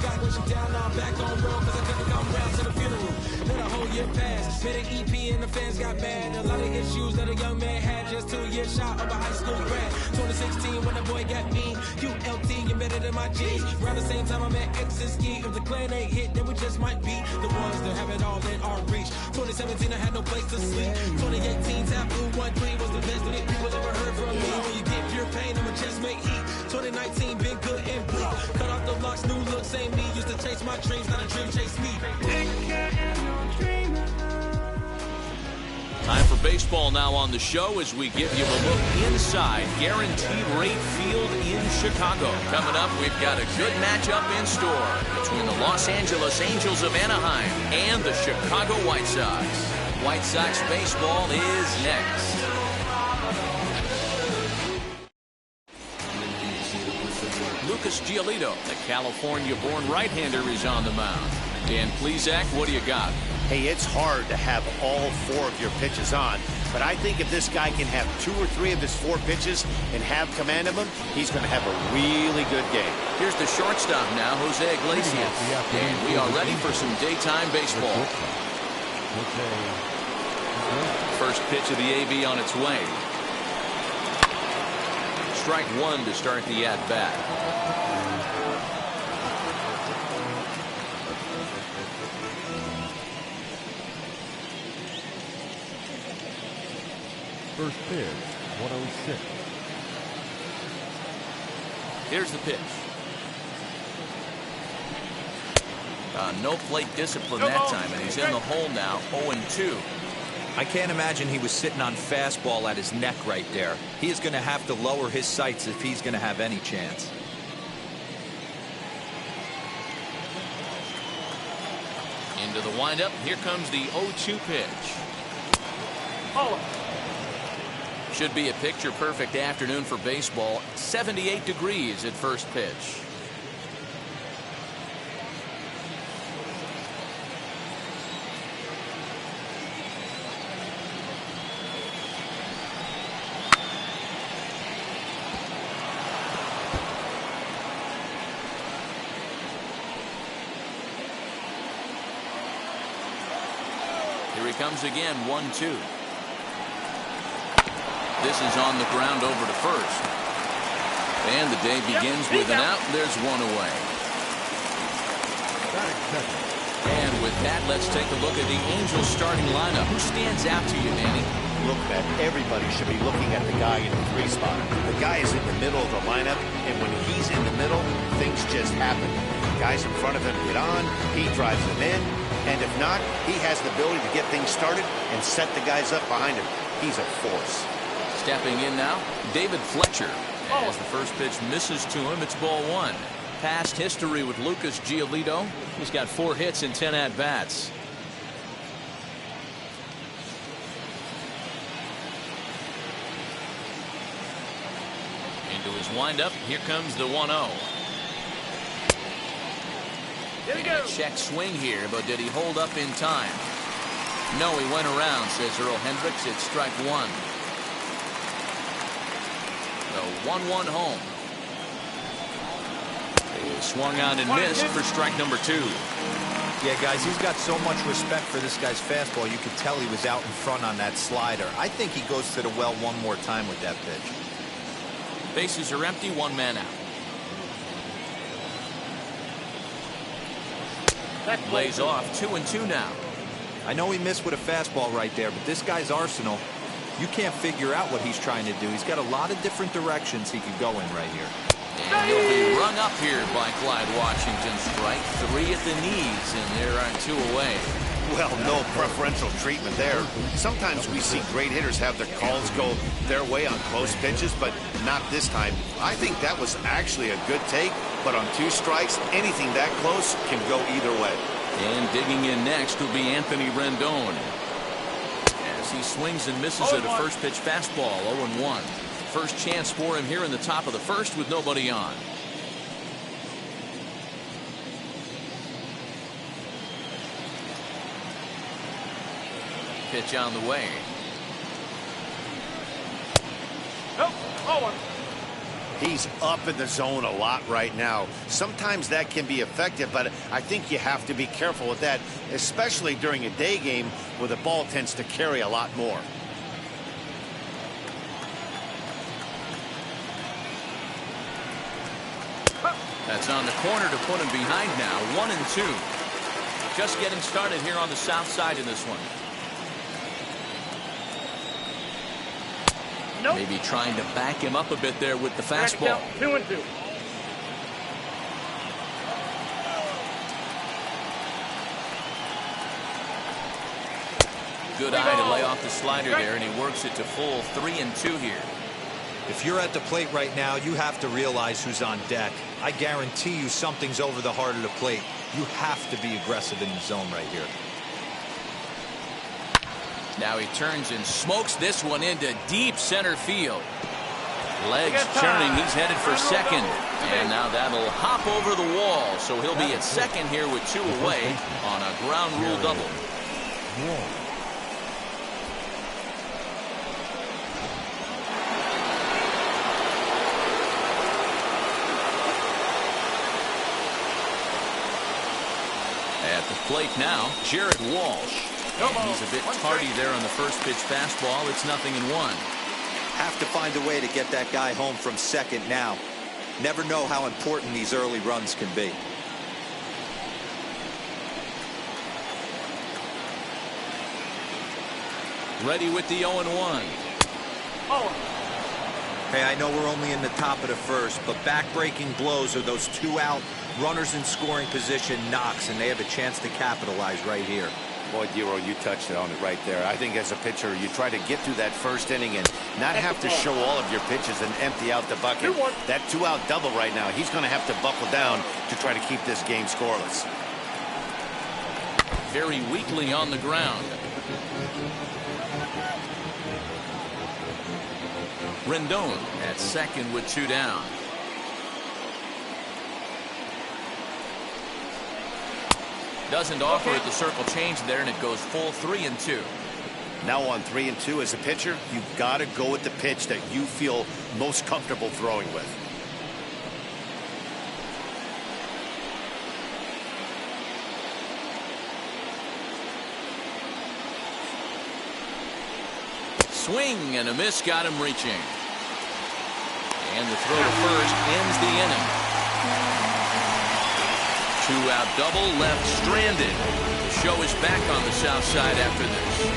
down, now I'm back on road, cause I couldn't come round to the funeral. Let a whole year pass, made an EP and the fans got mad. A lot of issues that a young man had, just 2 years shot of a high school grad. 2016 when the boy got me, ULT embedded in my G's. Around the same time I met X and Ski. If the clan ain't hit, then we just might be the ones that have it all in our reach. 2017 I had no place to sleep. 2018 Taboo 1-3 was the best that people ever heard from me. When you get pure pain, I'ma just make heat. 2019 been good and bleak. Cut off the locks, new look, same me. Used to chase my dreams, not a dream chase me.
Time for baseball now on the show as we give you a look inside Guaranteed Rate Field in Chicago. Coming up, we've got a good matchup in store between the Los Angeles Angels of Anaheim and the Chicago White Sox. White Sox baseball is next. Lucas Giolito, the California-born right-hander, is on the mound. Dan Plesac, what do you got?
Hey, it's hard to have all 4 of your pitches on, but I think if this guy can have 2 or 3 of his 4 pitches and have command of them, he's going to have a really good game.
Here's the shortstop now, Jose Iglesias. And we are ready for some daytime baseball. First pitch of the AB on its way. Strike 1 to start the at-bat.
First pitch, 106.
Here's the pitch. No plate discipline that time, and he's in the hole now, 0-2.
I can't imagine he was sitting on fastball at his neck right there. He is going to have to lower his sights if he's going to have any chance.
Into the windup. Here comes the 0-2 pitch. Should be a picture-perfect afternoon for baseball. 78 degrees at first pitch. Here he comes again, 1-2. This is on the ground over to first. And the day begins with an out. There's one away. And with that, let's take a look at the Angels starting lineup. Who stands out to you, Danny?
Look, Matt, everybody should be looking at the guy in the 3 spot. The guy is in the middle of the lineup, and when he's in the middle, things just happen. Guys in front of him get on, he drives them in, and if not, he has the ability to get things started and set the guys up behind him. He's a force.
Stepping in now, David Fletcher. As the first pitch misses to him, it's ball one. Past history with Lucas Giolito. He's got 4 hits in 10 at-bats. Into his windup. Here comes the 1-0. Check swing here, but did he hold up in time? No, he went around, says Earl Hendricks. It's strike one. The 1-1 home. He swung on and missed for strike number 2.
Yeah, guys, he's got so much respect for this guy's fastball. You could tell he was out in front on that slider. I think he goes to the well one more time with that pitch.
Bases are empty, 1 man out. Lays off 2-2 now.
I know he missed with a fastball right there, but this guy's arsenal, you can't figure out what he's trying to do. He's got a lot of different directions he could go in right here.
And he'll be rung up here by Clyde Washington. Strike 3 at the knees, and there are 2 away.
Well, no preferential treatment there. Sometimes we see great hitters have their calls go their way on close pitches, but not this time. I think that was actually a good take, but on 2 strikes, anything that close can go either way.
And digging in next will be Anthony Rendon. As he swings and misses at a first pitch fastball, 0-1. First chance for him here in the top of the first with nobody on. Pitch on the way.
Nope. 0-1.
He's up in the zone a lot right now. Sometimes that can be effective, but I think you have to be careful with that, especially during a day game where the ball tends to carry a lot more.
That's on the corner to put him behind now. 1-2. Just getting started here on the south side in this one.
Nope.
Maybe trying to back him up a bit there with the fastball.
2-2.
Good eye to lay off the slider there, and he works it to full 3-2 here.
If you're at the plate right now, you have to realize who's on deck. I guarantee you something's over the heart of the plate. You have to be aggressive in the zone right here.
Now he turns and smokes this one into deep center field. Legs turning, he's headed for second. And now that'll hop over the wall, so he'll be at second here with 2 away on a ground rule double. At the plate now, Jared Walsh. And he's a bit tardy there on the first pitch fastball. It's 0-1.
Have to find a way to get that guy home from second now. Never know how important these early runs can be.
Ready with the 0-1.
Hey, I know we're only in the top of the first, but back-breaking blows are those 2 out, runners in scoring position knocks, and they have a chance to capitalize right here.
Boy, Dero, you touched it on it right there. I think as a pitcher, you try to get through that first inning and not have to show all of your pitches and empty out the bucket. That 2-out double right now, he's going to have to buckle down to try to keep this game scoreless.
Very weakly on the ground. Rendon at second with 2 down. Doesn't offer it the circle change there, and it goes full 3-2.
Now on 3-2 as a pitcher, you've got to go with the pitch that you feel most comfortable throwing with.
Swing and a miss got him reaching. And the throw to first ends the inning. 2-out double left stranded. The show is back on the south side after this.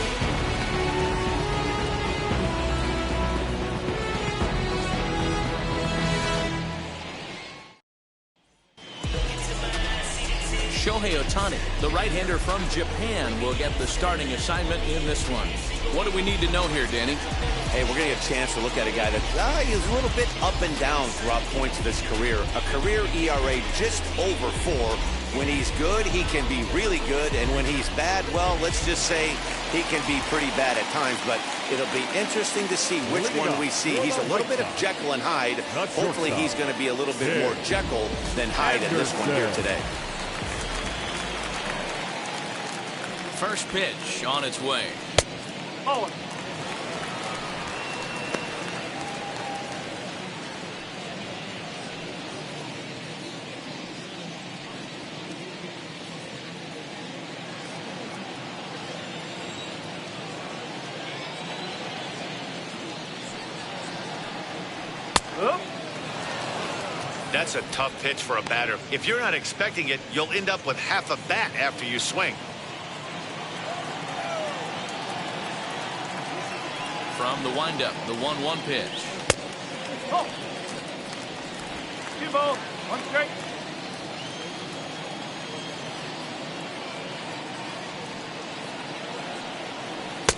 Shohei Ohtani, the right-hander from Japan, will get the starting assignment in this one. What do we need to know here, Danny?
Hey, we're going to get a chance to look at a guy that is a little bit up and down throughout points of his career. A career ERA just over 4. When he's good, he can be really good, and when he's bad, well, let's just say he can be pretty bad at times, but it'll be interesting to see which one we see. He's a little bit of Jekyll and Hyde. Hopefully he's going to be a little bit more Jekyll than Hyde in this one here today.
First pitch on its way.
Oh.
That's a tough pitch for a batter. If you're not expecting it, you'll end up with half a bat after you swing.
From the windup, the 1-1 pitch.
Oh. 2 balls, 1 strike.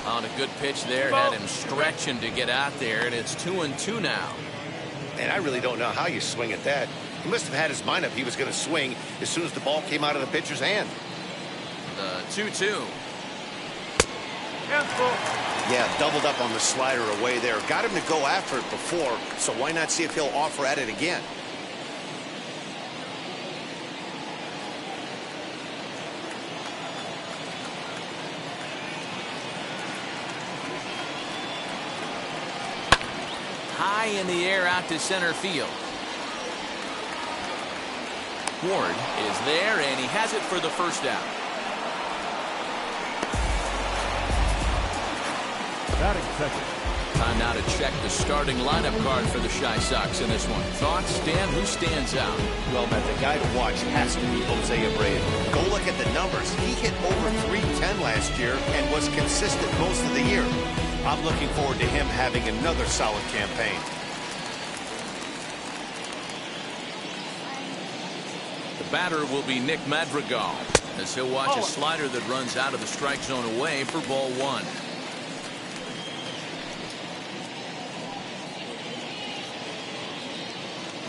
On a good pitch there, had him stretching to get out there, and it's 2-2 now.
And I really don't know how you swing at that. He must have had his mind up he was going to swing as soon as the ball came out of the pitcher's hand.
2-2.
Yeah, doubled up on the slider away there. Got him to go after it before, so why not see if he'll offer at it again?
High in the air out to center field. Ward is there, and he has it for the first out.
Batting second.
Time now to check the starting lineup card for the Chi Sox in this one. Thoughts, Dan? Who stands out?
Well, Matt, the guy to watch has to be Jose Abreu. Go look at the numbers. He hit over .310 last year and was consistent most of the year. I'm looking forward to him having another solid campaign.
The batter will be Nick Madrigal, as he'll watch a slider that runs out of the strike zone away for ball 1.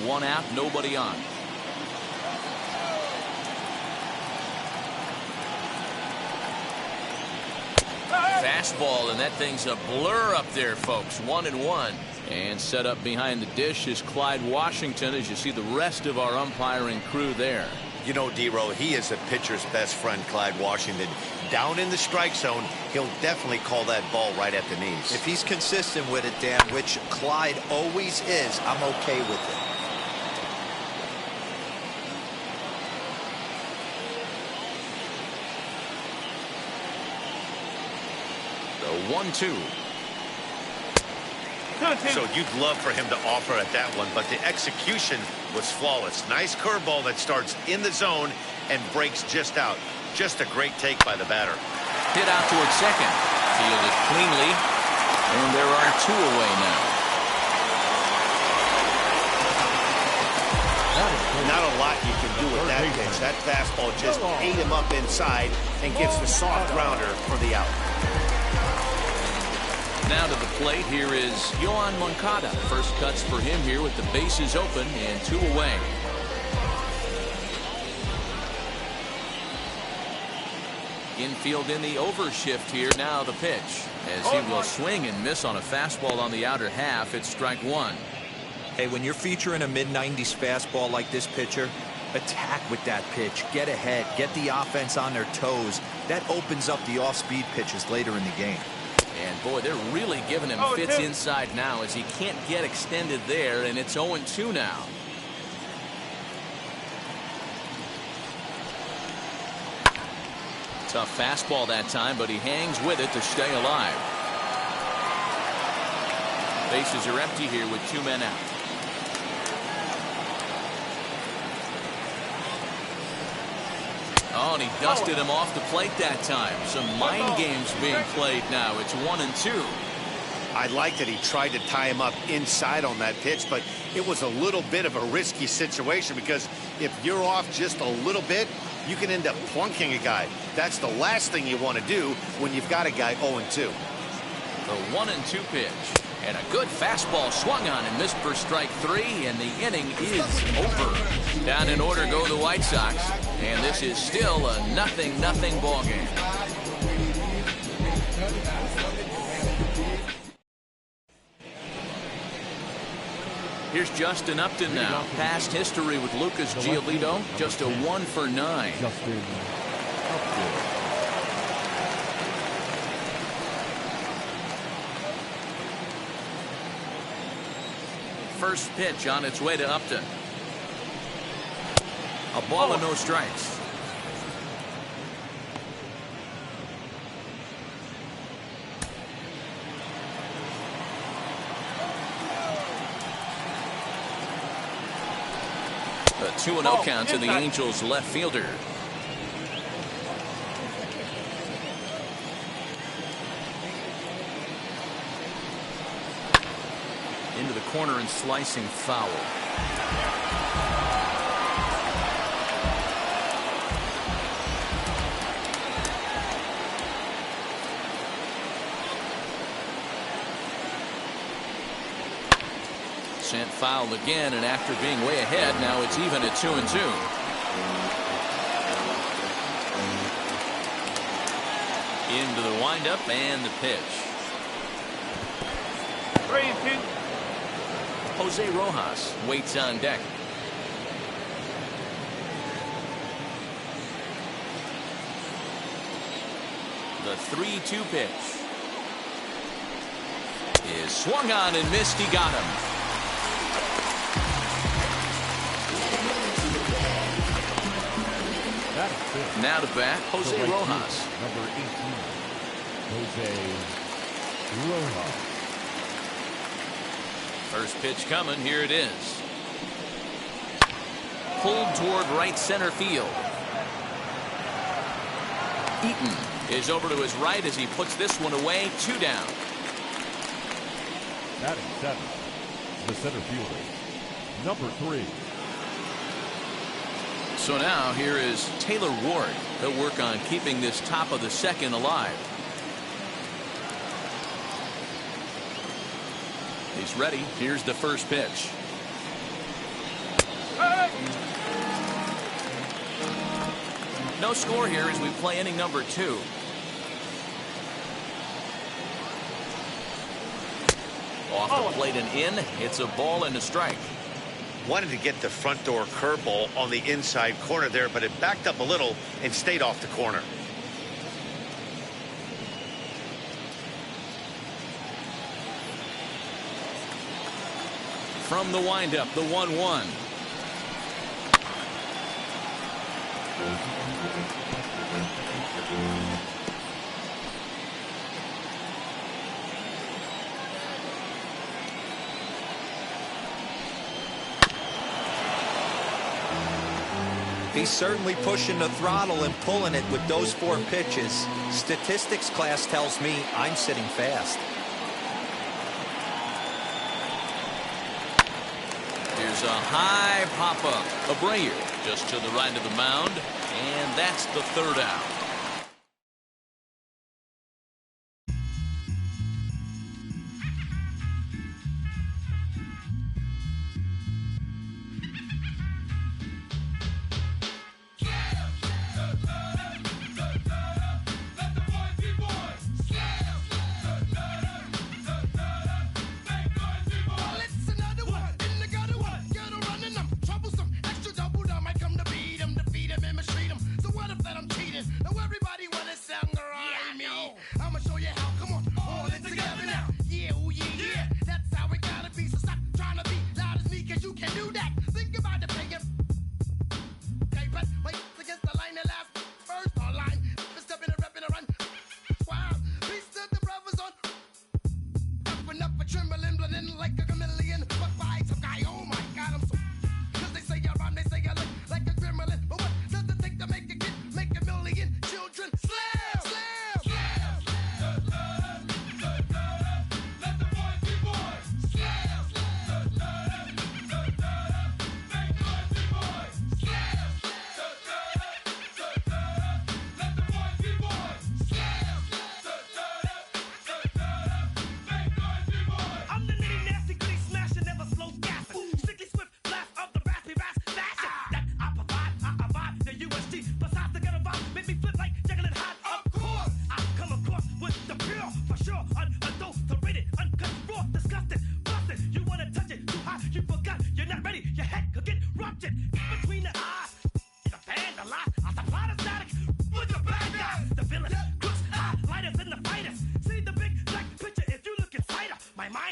One out, nobody on. Fastball, and that thing's a blur up there, folks. 1-1. And set up behind the dish is Clyde Washington, as you see the rest of our umpiring crew there.
You know, D-Row, he is a pitcher's best friend, Clyde Washington. Down in the strike zone, he'll definitely call that ball right at the knees.
If he's consistent with it, Dan, which Clyde always is, I'm okay with it.
The 1-2.
So you'd love for him to offer at that one, but the execution was flawless. Nice curveball that starts in the zone and breaks just out. Just a great take by the batter.
Hit out toward second. Fielded cleanly. And there are 2 away now.
Not a lot you can do with that pitch. That fastball just ate him up inside and gets the soft grounder for the out.
Now to the plate, here is Yohan Moncada. First cuts for him here with the bases open and 2 away. Infield in the overshift here. Now the pitch, as he will swing and miss on a fastball on the outer half. It's strike 1.
Hey, when you're featuring a mid-90s fastball like this pitcher, attack with that pitch. Get ahead. Get the offense on their toes. That opens up the off-speed pitches later in the game.
And boy, they're really giving him fits inside now, as he can't get extended there, and it's 0-2 now. Tough fastball that time, but he hangs with it to stay alive. Bases are empty here with 2 men out. Oh, and he dusted him off the plate that time. Some mind games being played now. It's 1-2.
I like that he tried to tie him up inside on that pitch, but it was a little bit of a risky situation because if you're off just a little bit, you can end up plunking a guy. That's the last thing you want to do when you've got a guy 0-2.
The 1-2 pitch. And a good fastball swung on and missed for strike 3, and the inning is over. Down in order go the White Sox, and this is still a 0-0 ball game. Here's Justin Upton now. Past history with Lucas Giolito, just a 1 for 9.
Justin Upton.
First pitch on its way to Upton. A ball and no strikes. A 2-0 count to the Angels left fielder. Into the corner and slicing foul. Sent foul again, and after being way ahead, now it's even at 2-2. Into the windup and the pitch.
3-2.
Jose Rojas waits on deck. The 3-2 pitch is swung on and missed. He got him. Now to bat, Jose Rojas.
Number 18, Jose Rojas.
First pitch coming. Here it is. Pulled toward right center field. Eaton is over to his right as he puts this one away. 2 down.
Batting 7th, the center fielder, number 3.
So now here is Taylor Ward. He'll work on keeping this top of the second alive. He's ready. Here's the first pitch. No score here as we play inning number 2. Off the plate and in. It's a ball and a strike.
Wanted to get the front door curveball on the inside corner there, but it backed up a little and stayed off the corner.
From the windup, the 1-1.
He's certainly pushing the throttle and pulling it with those 4 pitches. Statistics class tells me I'm sitting fast.
Here's a high pop-up. Abreu just to the right of the mound, and that's the 3rd out.
So what if that I'm cheating?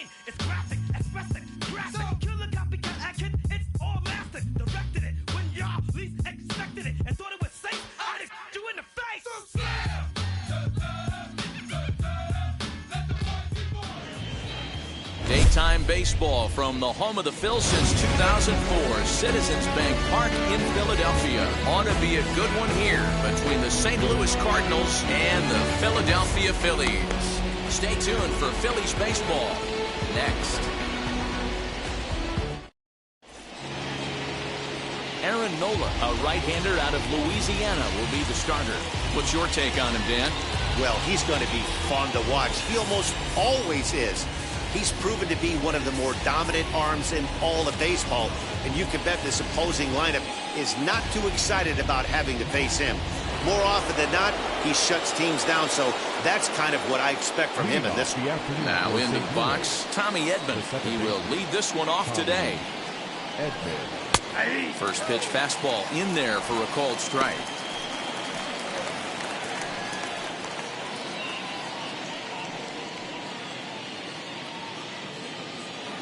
insane. It's graphic, expressive, graphic. Killer copycat action, it's all mastered. Directed it when y'all least expected it and thought it was safe. I'd you in the face. So slam!
Daytime baseball from the home of the Phil since 2004, Citizens Bank Park in Philadelphia. Ought to be a good one here between the St. Louis Cardinals and the Philadelphia Phillies. Stay tuned for Phillies baseball next. Aaron Nola, a right-hander out of Louisiana, will be the starter. What's your take on him, Dan?
Well, he's going to be fun to watch. He almost always is. He's proven to be one of the more dominant arms in all of baseball, and you can bet this opposing lineup is not too excited about having to face him. More often than not, he shuts teams down, so that's kind of what I expect from him in this one.
Now in the box, Tommy Edman. He will lead this one off today. First pitch fastball in there for a called strike.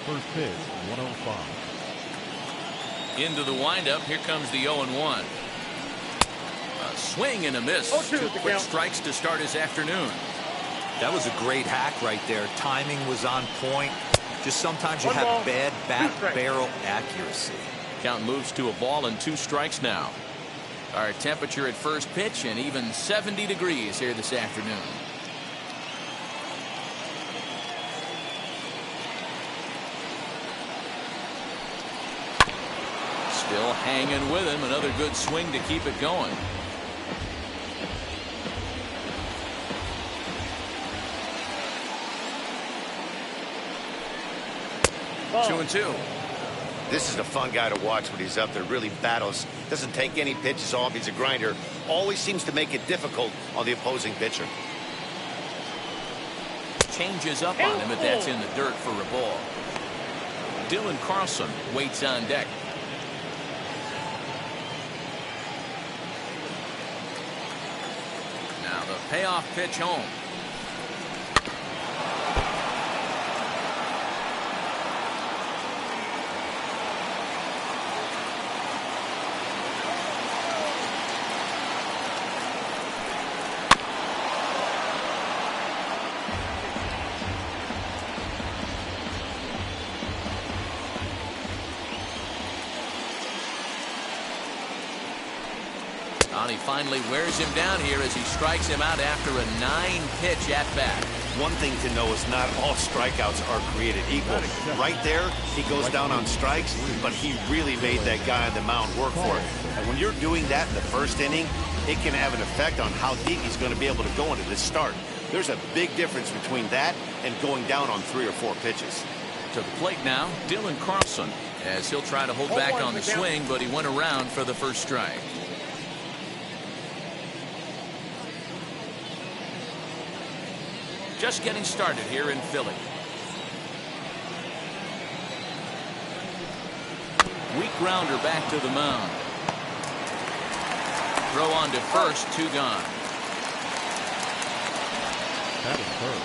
First pitch, 105.
Into the windup, here comes the 0-1. A swing and a miss. 2 quick strikes to start his afternoon.
That was a great hack right there. Timing was on point. Just sometimes you have bad bat barrel accuracy.
Count moves to a ball and 2 strikes now. Our temperature at first pitch and even 70 degrees here this afternoon. Still hanging with him. Another good swing to keep it going. Two and two.
This is a fun guy to watch when he's up there. Really battles. Doesn't take any pitches off. He's a grinder. Always seems to make it difficult on the opposing pitcher.
Changes up on him, but that's in the dirt for a ball. Dylan Carlson waits on deck. Now the payoff pitch home. He finally wears him down here as he strikes him out after a 9-pitch at-bat.
One thing to know is not all strikeouts are created equal. Right there, he goes down on strikes, but he really made that guy on the mound work for it. And when you're doing that in the first inning, it can have an effect on how deep he's going to be able to go into this start. There's a big difference between that and going down on 3 or 4 pitches.
To the plate now, Dylan Carlson, as he'll try to hold back on the swing, but he went around for the first strike. Just getting started here in Philly. Weak grounder back to the mound. Throw on to first, 2 gone.
That is third.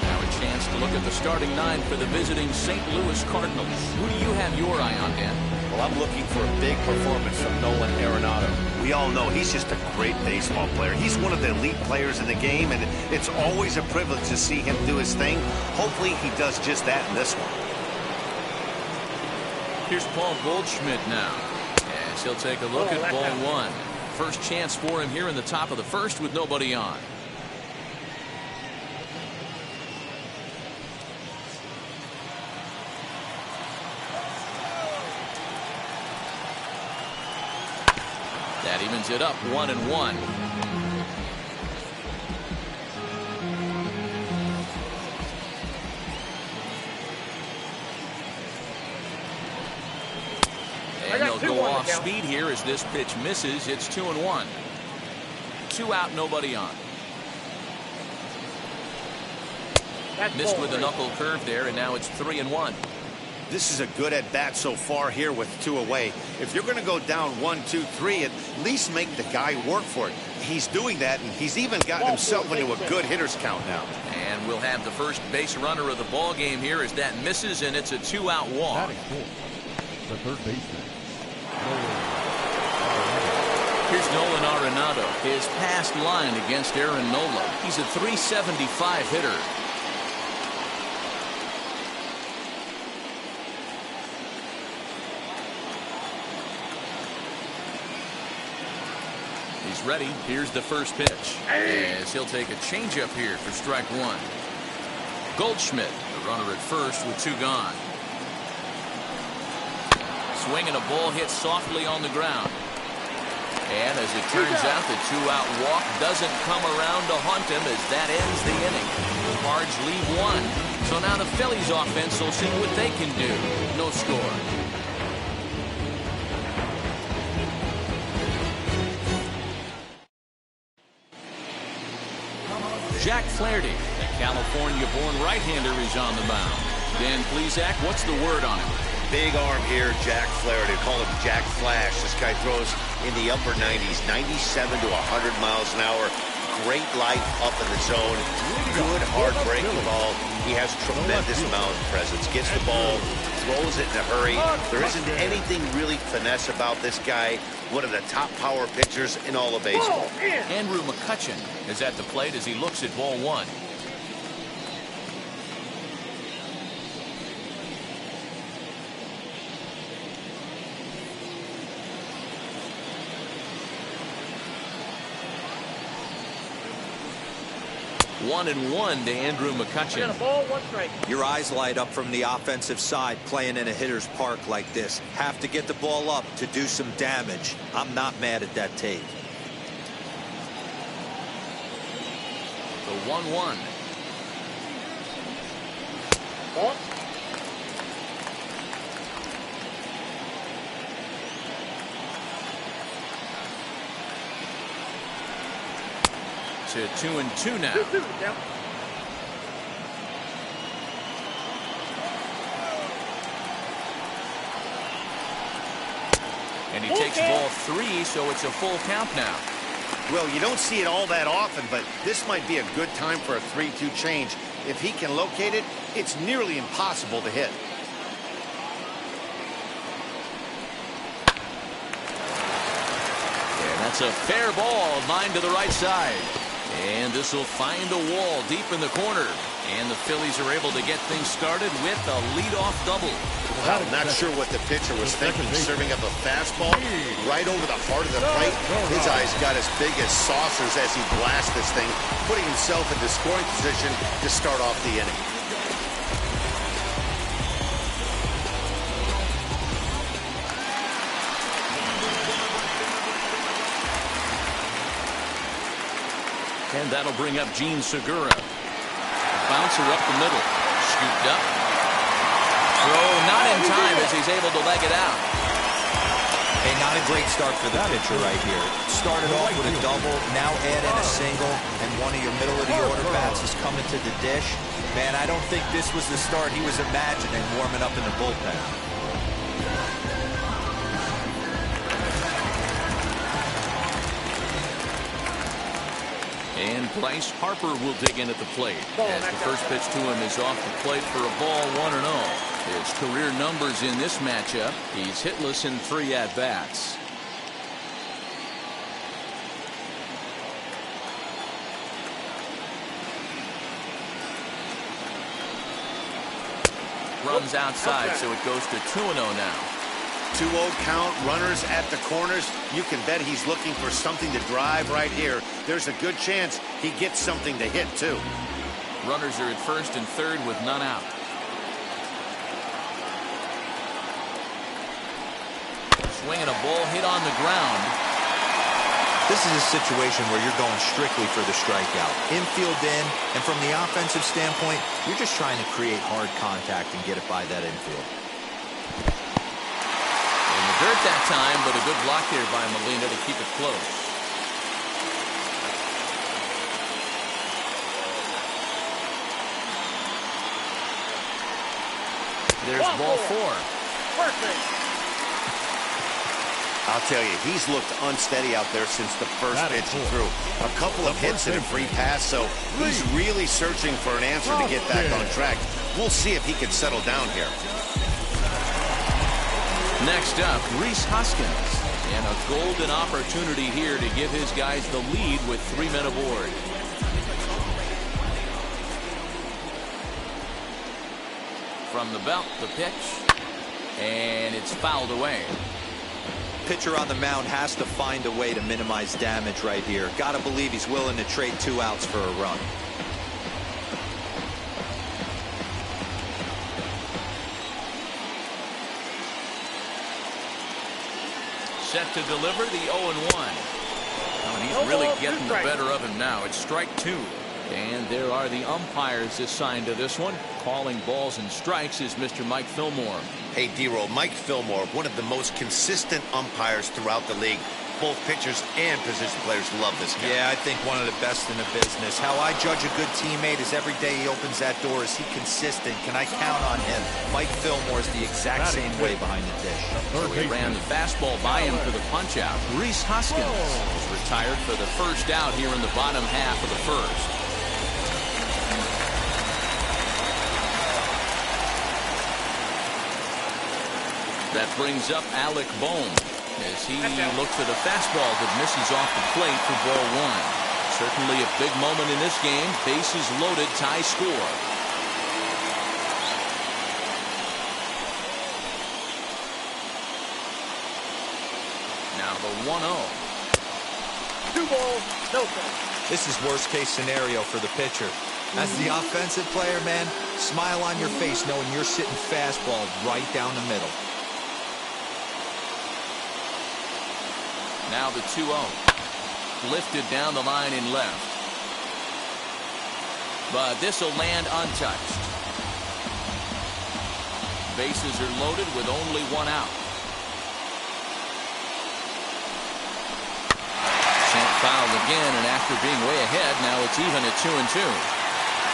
Now a chance to look at the starting 9 for the visiting St. Louis Cardinals. Who do you have your eye on, Dan?
Well, I'm looking for a big performance from Nolan Arenado. We all know he's just a great baseball player. He's one of the elite players in the game, and it's always a privilege to see him do his thing. Hopefully he does just that in this one.
Here's Paul Goldschmidt now, as he'll take a look at ball 1. First chance for him here in the top of the first with nobody on. That evens it up, 1-1. And they'll go off speed here as this pitch misses. It's 2-1. 2 out, nobody on. Missed with a knuckle curve there, and now it's 3-1.
This is a good at-bat so far here with 2 away. If you're going to go down 1, 2, 3, at least make the guy work for it. he's doing that, and he's even gotten himself into a good hitter's count now.
And we'll have the first base runner of the ball game here as that misses, and it's a 2-out walk.
The third baseman.
Here's Nolan Arenado. His past line against Aaron Nola. He's a .375 hitter. He's ready. Here's the first pitch. As he'll take a changeup here for strike one. Goldschmidt, the runner at first with 2 gone. Swinging a ball hit softly on the ground. And as it turns out, the 2-out walk doesn't come around to haunt him as that ends the inning. The Cards leave 1. So now the Phillies offense will see what they can do. No score. Jack Flaherty, the California-born right-hander, is on the mound. Dan Plesac, what's the word on him?
Big arm here, Jack Flaherty. Call him Jack Flash. This guy throws in the upper 90s, 97 to 100 miles an hour. Great life up in the zone. Good, hard breaking ball. He has tremendous mound presence. Gets the ball, throws it in a hurry. There isn't anything really finesse about this guy. One of the top power pitchers in all of baseball.
Andrew McCutchen is at the plate as he looks at ball 1. One and one to Andrew McCutchen.
Your eyes light up from the offensive side playing in a hitter's park like this. Have to get the ball up to do some damage. I'm not mad at that take.
The 1-1. To 2-2 now. And he takes ball 3, so it's a full count now.
Well, you don't see it all that often, but this might be a good time for a 3-2 change. If he can locate it, it's nearly impossible to hit.
And that's a fair ball, line to the right side. And this will find a wall deep in the corner. And the Phillies are able to get things started with a leadoff double.
Well, I'm not sure what the pitcher was thinking, serving up a fastball right over the heart of the plate. His eyes got as big as saucers as he blasts this thing, putting himself into scoring position to start off the inning.
And that'll bring up Gene Segura. Bouncer up the middle. Scooped up. Throw not in time as he's able to leg it out.
Hey, not a great start for the pitcher right here. Started off with a double, now add in a single, and one of your middle-of-the-order bats is coming to the dish. Man, I don't think this was the start he was imagining warming up in the bullpen.
And Bryce Harper will dig in at the plate as the first pitch to him is off the plate for a ball, 1-0. His career numbers in this matchup, he's hitless in 3 at-bats. Runs outside, so it goes to 2-0 now.
2-0 count, runners at the corners. You can bet he's looking for something to drive right here. There's a good chance he gets something to hit, too.
Runners are at first and third with none out. Swinging a ball hit on the ground.
This is a situation where you're going strictly for the strikeout. Infield in, and from the offensive standpoint, you're just trying to create hard contact and get it by that infield.
Dirt that time, but a good block here by Molina to keep it close. There's ball 4.
I'll tell you, he's looked unsteady out there since the first pitch he threw. A couple of hits and a free pass, so he's really searching for an answer to get back on track. We'll see if he can settle down here.
Next up, Rhys Hoskins. And a golden opportunity here to give his guys the lead with 3 men aboard. From the belt, the pitch. And it's fouled away.
Pitcher on the mound has to find a way to minimize damage right here. Gotta believe he's willing to trade 2 outs for a run.
Set to deliver the 0-1. And he's really getting the better of him now. It's strike 2. And there are the umpires assigned to this one. Calling balls and strikes is Mr. Mike Fillmore.
Hey, D-Roll, Mike Fillmore, one of the most consistent umpires throughout the league. Both pitchers and position players love this guy.
Yeah, I think one of the best in the business. How I judge a good teammate is every day he opens that door. Is he consistent? Can I count on him? Mike Fillmore is the exact same way behind the dish.
So he ran the fastball by him for the punch-out. Rhys Hoskins is retired for the first out here in the bottom half of the first. That brings up Alec Bohm as he looks at a fastball that misses off the plate for ball 1. Certainly a big moment in this game. Bases loaded, tie score. Now the 1-0.
2 balls, no strikes.
This is worst case scenario for the pitcher. As the offensive player, man, smile on your face knowing you're sitting fastball right down the middle.
Now the 2-0. Lifted down the line in left. But this will land untouched. Bases are loaded with only 1 out. Sent foul again, and after being way ahead, now it's even at 2-2.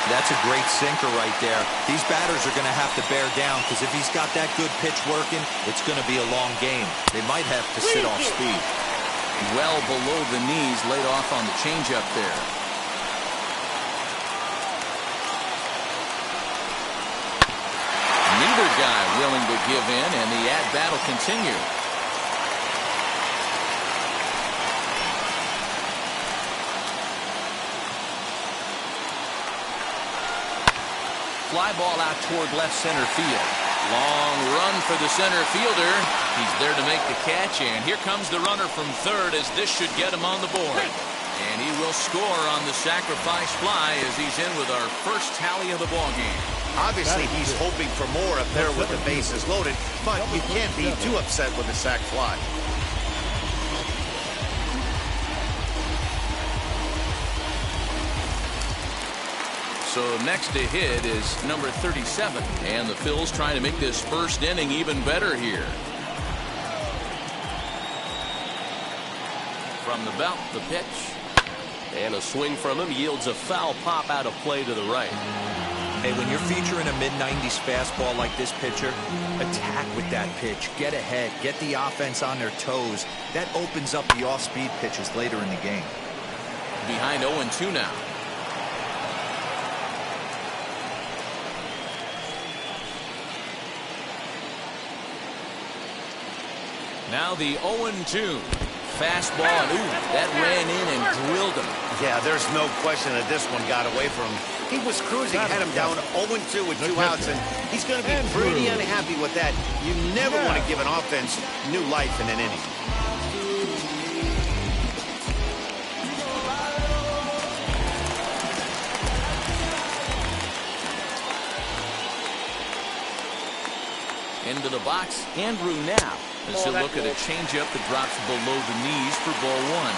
That's a great sinker right there. These batters are going to have to bear down because if he's got that good pitch working, it's going to be a long game. They might have to sit off speed.
Well below the knees, laid off on the changeup there. Neither guy willing to give in, and the at-bat will continue. Fly ball out toward left center field. Long run for the center fielder. He's there to make the catch, and here comes the runner from third as this should get him on the board. And he will score on the sacrifice fly as he's in with our first tally of the ball game.
Obviously, he's hoping for more up there with the bases loaded, but you can't be too upset with a sac fly.
So next to hit is number 37, and the Phils trying to make this first inning even better here. From the belt, the pitch. And a swing from him yields a foul pop out of play to the right.
Hey, when you're featuring a mid-90s fastball like this pitcher, attack with that pitch. Get ahead. Get the offense on their toes. That opens up the off-speed pitches later in the game.
Behind 0-2 now. Now the 0-2. Fastball, and ooh, that ran in and drilled him.
Yeah, there's no question that this one got away from him. He was cruising, had him down 0-2 with 2 outs, and he's going to be pretty unhappy with that. You never want to give an offense new life in an inning.
Into the box, Andrew now. As he'll look at a changeup that drops below the knees for ball 1.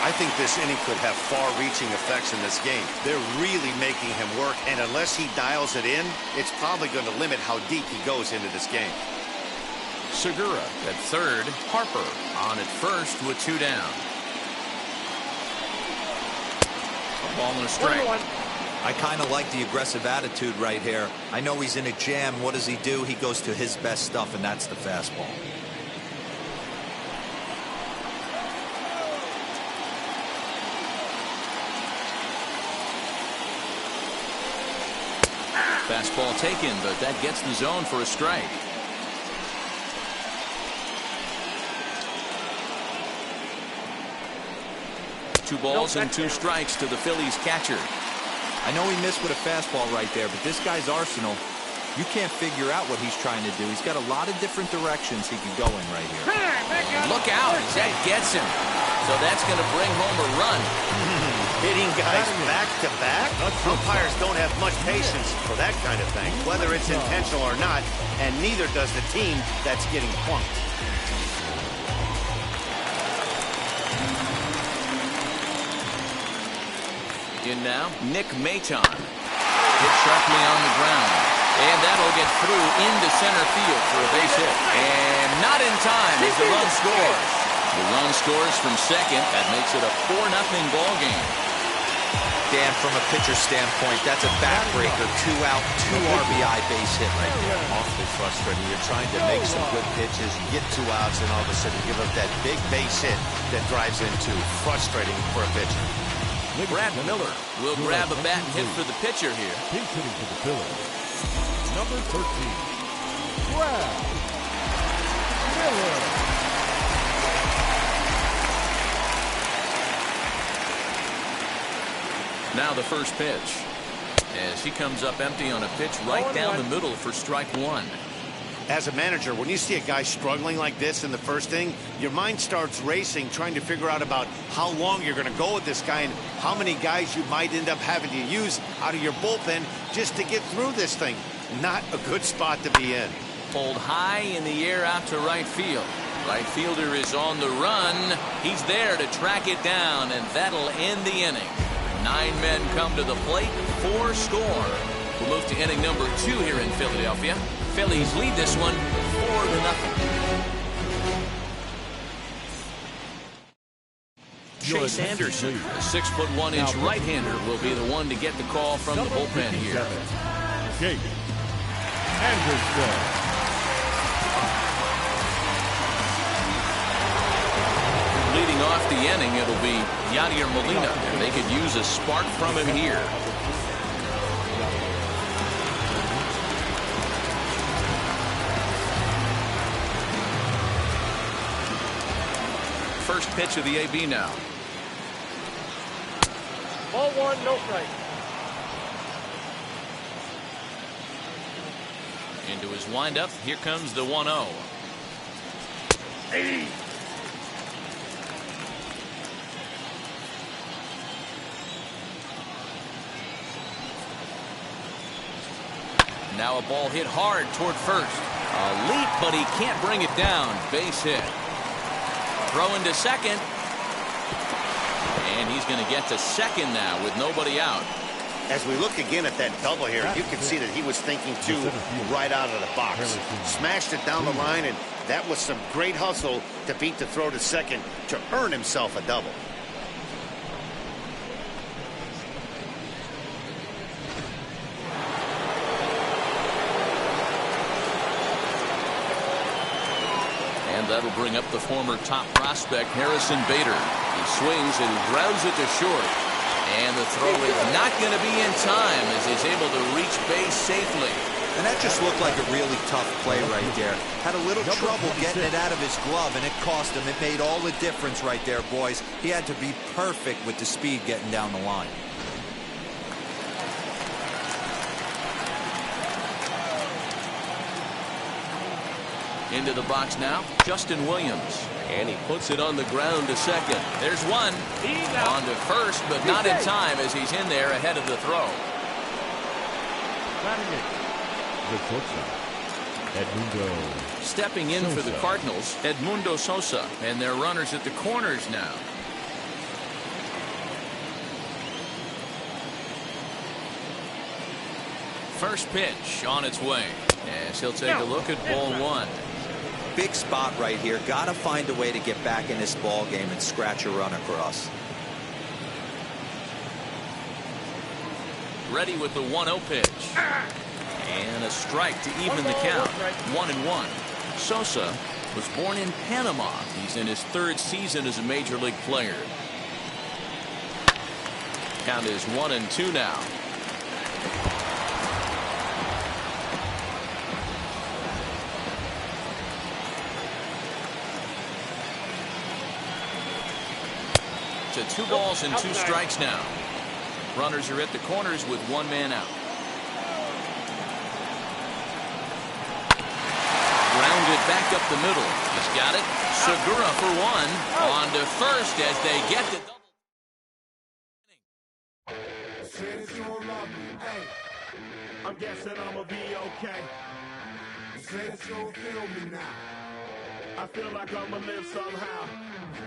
I think this inning could have far-reaching effects in this game. They're really making him work, and unless he dials it in, it's probably going to limit how deep he goes into this game.
Segura at third, Harper on at first with 2 down. A ball and a strike.
I kind of like the aggressive attitude right here. I know he's in a jam. What does he do? He goes to his best stuff, and that's the fastball.
Fastball taken, but that gets the zone for a strike. Two balls and two strikes to the Phillies catcher.
I know he missed with a fastball right there, but this guy's arsenal, you can't figure out what he's trying to do. He's got a lot of different directions he can go in right here.
Look out, that gets him. So that's going to bring home a run.
Hitting guys back to back? Umpires don't have much patience for that kind of thing, whether it's intentional or not, and neither does the team that's getting plunked.
In now, Nick Maton. Hit sharply on the ground. And that'll get through into center field for a base hit. And not in time as the run scores. The run scores from second. That makes it a 4-0 ball game.
Dan, from a pitcher standpoint, that's a backbreaker. 2 out, 2 RBI base hit right there.
Awfully frustrating. You're trying to make some good pitches, get 2 outs, and all of a sudden give up that big base hit that drives in 2. Frustrating for a pitcher.
Brad Miller will grab a bat and hit for the pitcher here.
Pinch hitting for the Phillies. Number 13, Brad Miller.
Now the first pitch. As he comes up empty on a pitch right down the middle for strike 1.
As a manager, when you see a guy struggling like this in the first inning, your mind starts racing, trying to figure out about how long you're going to go with this guy and how many guys you might end up having to use out of your bullpen just to get through this thing. Not a good spot to be in.
Pulled high in the air out to right field. Right fielder is on the run. He's there to track it down, and that'll end the inning. 9 men come to the plate, 4 score. We'll move to inning number 2 here in Philadelphia. Phillies lead this one 4-0. Chase Anderson, the 6'1" right-hander, will be the one to get the call from the bullpen here.
Chase Anderson.
Leading off the inning, it'll be Yadier Molina, and they could use a spark from him here. First pitch of the AB now.
Ball 1, no strike.
Into his windup, here comes the 1-0.
Hey.
Now a ball hit hard toward first. A leap, but he can't bring it down. Base hit. Throw into second. And he's going to get to second now with nobody out.
As we look again at that double here, you can see that he was thinking too right out of the box. Smashed it down the line, and that was some great hustle to beat the throw to second to earn himself a double.
That'll bring up the former top prospect, Harrison Bader. He swings and grounds it to short. And the throw is not going to be in time as he's able to reach base safely.
And that just looked like a really tough play right there. Had a little trouble getting it out of his glove, and it cost him. It made all the difference right there, boys. He had to be perfect with the speed getting down the line.
Into the box now, Justin Williams. And he puts it on the ground to second. There's one. On to first, but not in time as he's in there ahead of the throw.
Edmundo.
Stepping in for the Cardinals, Edmundo Sosa. And their runners at the corners now. First pitch on its way. As he'll take a look at ball 1.
Big spot right here. Got to find a way to get back in this ball game and scratch a run across.
Ready with the 1-0 pitch. And a strike to even the count. 1-1. Sosa was born in Panama. He's in his 3rd season as a major league player. Count is 1-2 now. to 2 balls and 2 strikes now. Runners are at the corners with 1 man out. Grounded back up the middle. He's got it. Segura for 1. On to first as they get the double.
I'm guessing I'ma be okay. Say that you don't feel me now. I feel like I'ma live somehow.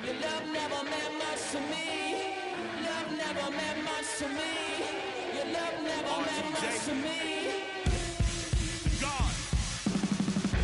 Your love never meant much to me. Love never meant much to me. Your love never meant much to me.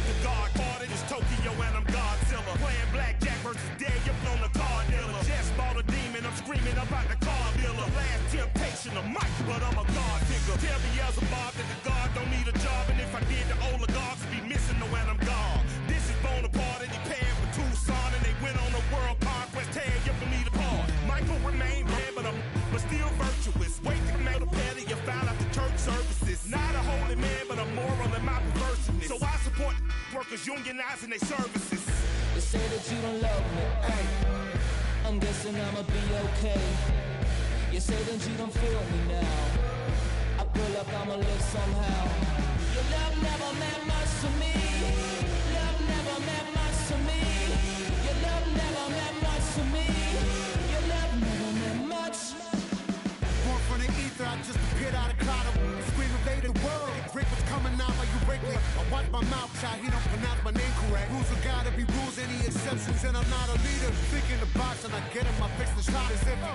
The God party is Tokyo and I'm Godzilla. Playing blackjack versus Daniel on the card dealer. Just bought a demon, I'm screaming about the car dealer. Last temptation of Mike, but I'm a God digger. Tell me as a Bob that the God don't need a job, and if I did, the oligarchs would be missing the when I'm gone. This is Bonaparte and he paired with Tucson, and they went on a world conquest. Tear you from me apart. Michael remained bad, but still virtuous. Wait to make a petty, you found out the church services. Not a holy man, but a moral in my perverseness. So I support workers unionizing their services.
They say that you don't love me. Hey, I'm guessing I'ma be okay. You say that you don't feel me now. I feel like I'ma live somehow. Your love never meant much to me. Love never meant much to me. Your love never meant much to me. Your love never meant much.
Born from the ether, I just appeared out of cloud. Scream invaded the world. Rick was coming out like you Wrigley. I watch my mouth shot, he don't pronounce my name correct. Rules are gotta be rules, any exceptions, and I'm not a leader. Thinking the box and I get him, I fix the shot as if I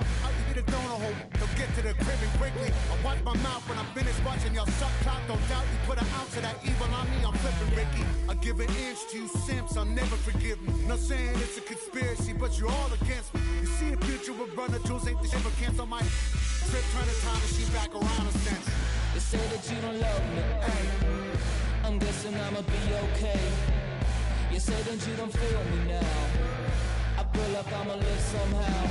eat a donut hole. They'll get to the crib and quickly. I watch my mouth when I finish watching y'all suck clock. Don't doubt you put an ounce of that evil on me, I'm flipping Ricky. I give an inch to you simps, I'll never forgive me. Not saying it's a conspiracy, but you're all against me. You see a future with runner jewels, ain't the shit, but cancel my trip, turn the time machine back around a sense.
They say that you don't love me. Hey, I'm guessing I'ma be okay. You say that you don't feel me now. I feel like I'ma live somehow.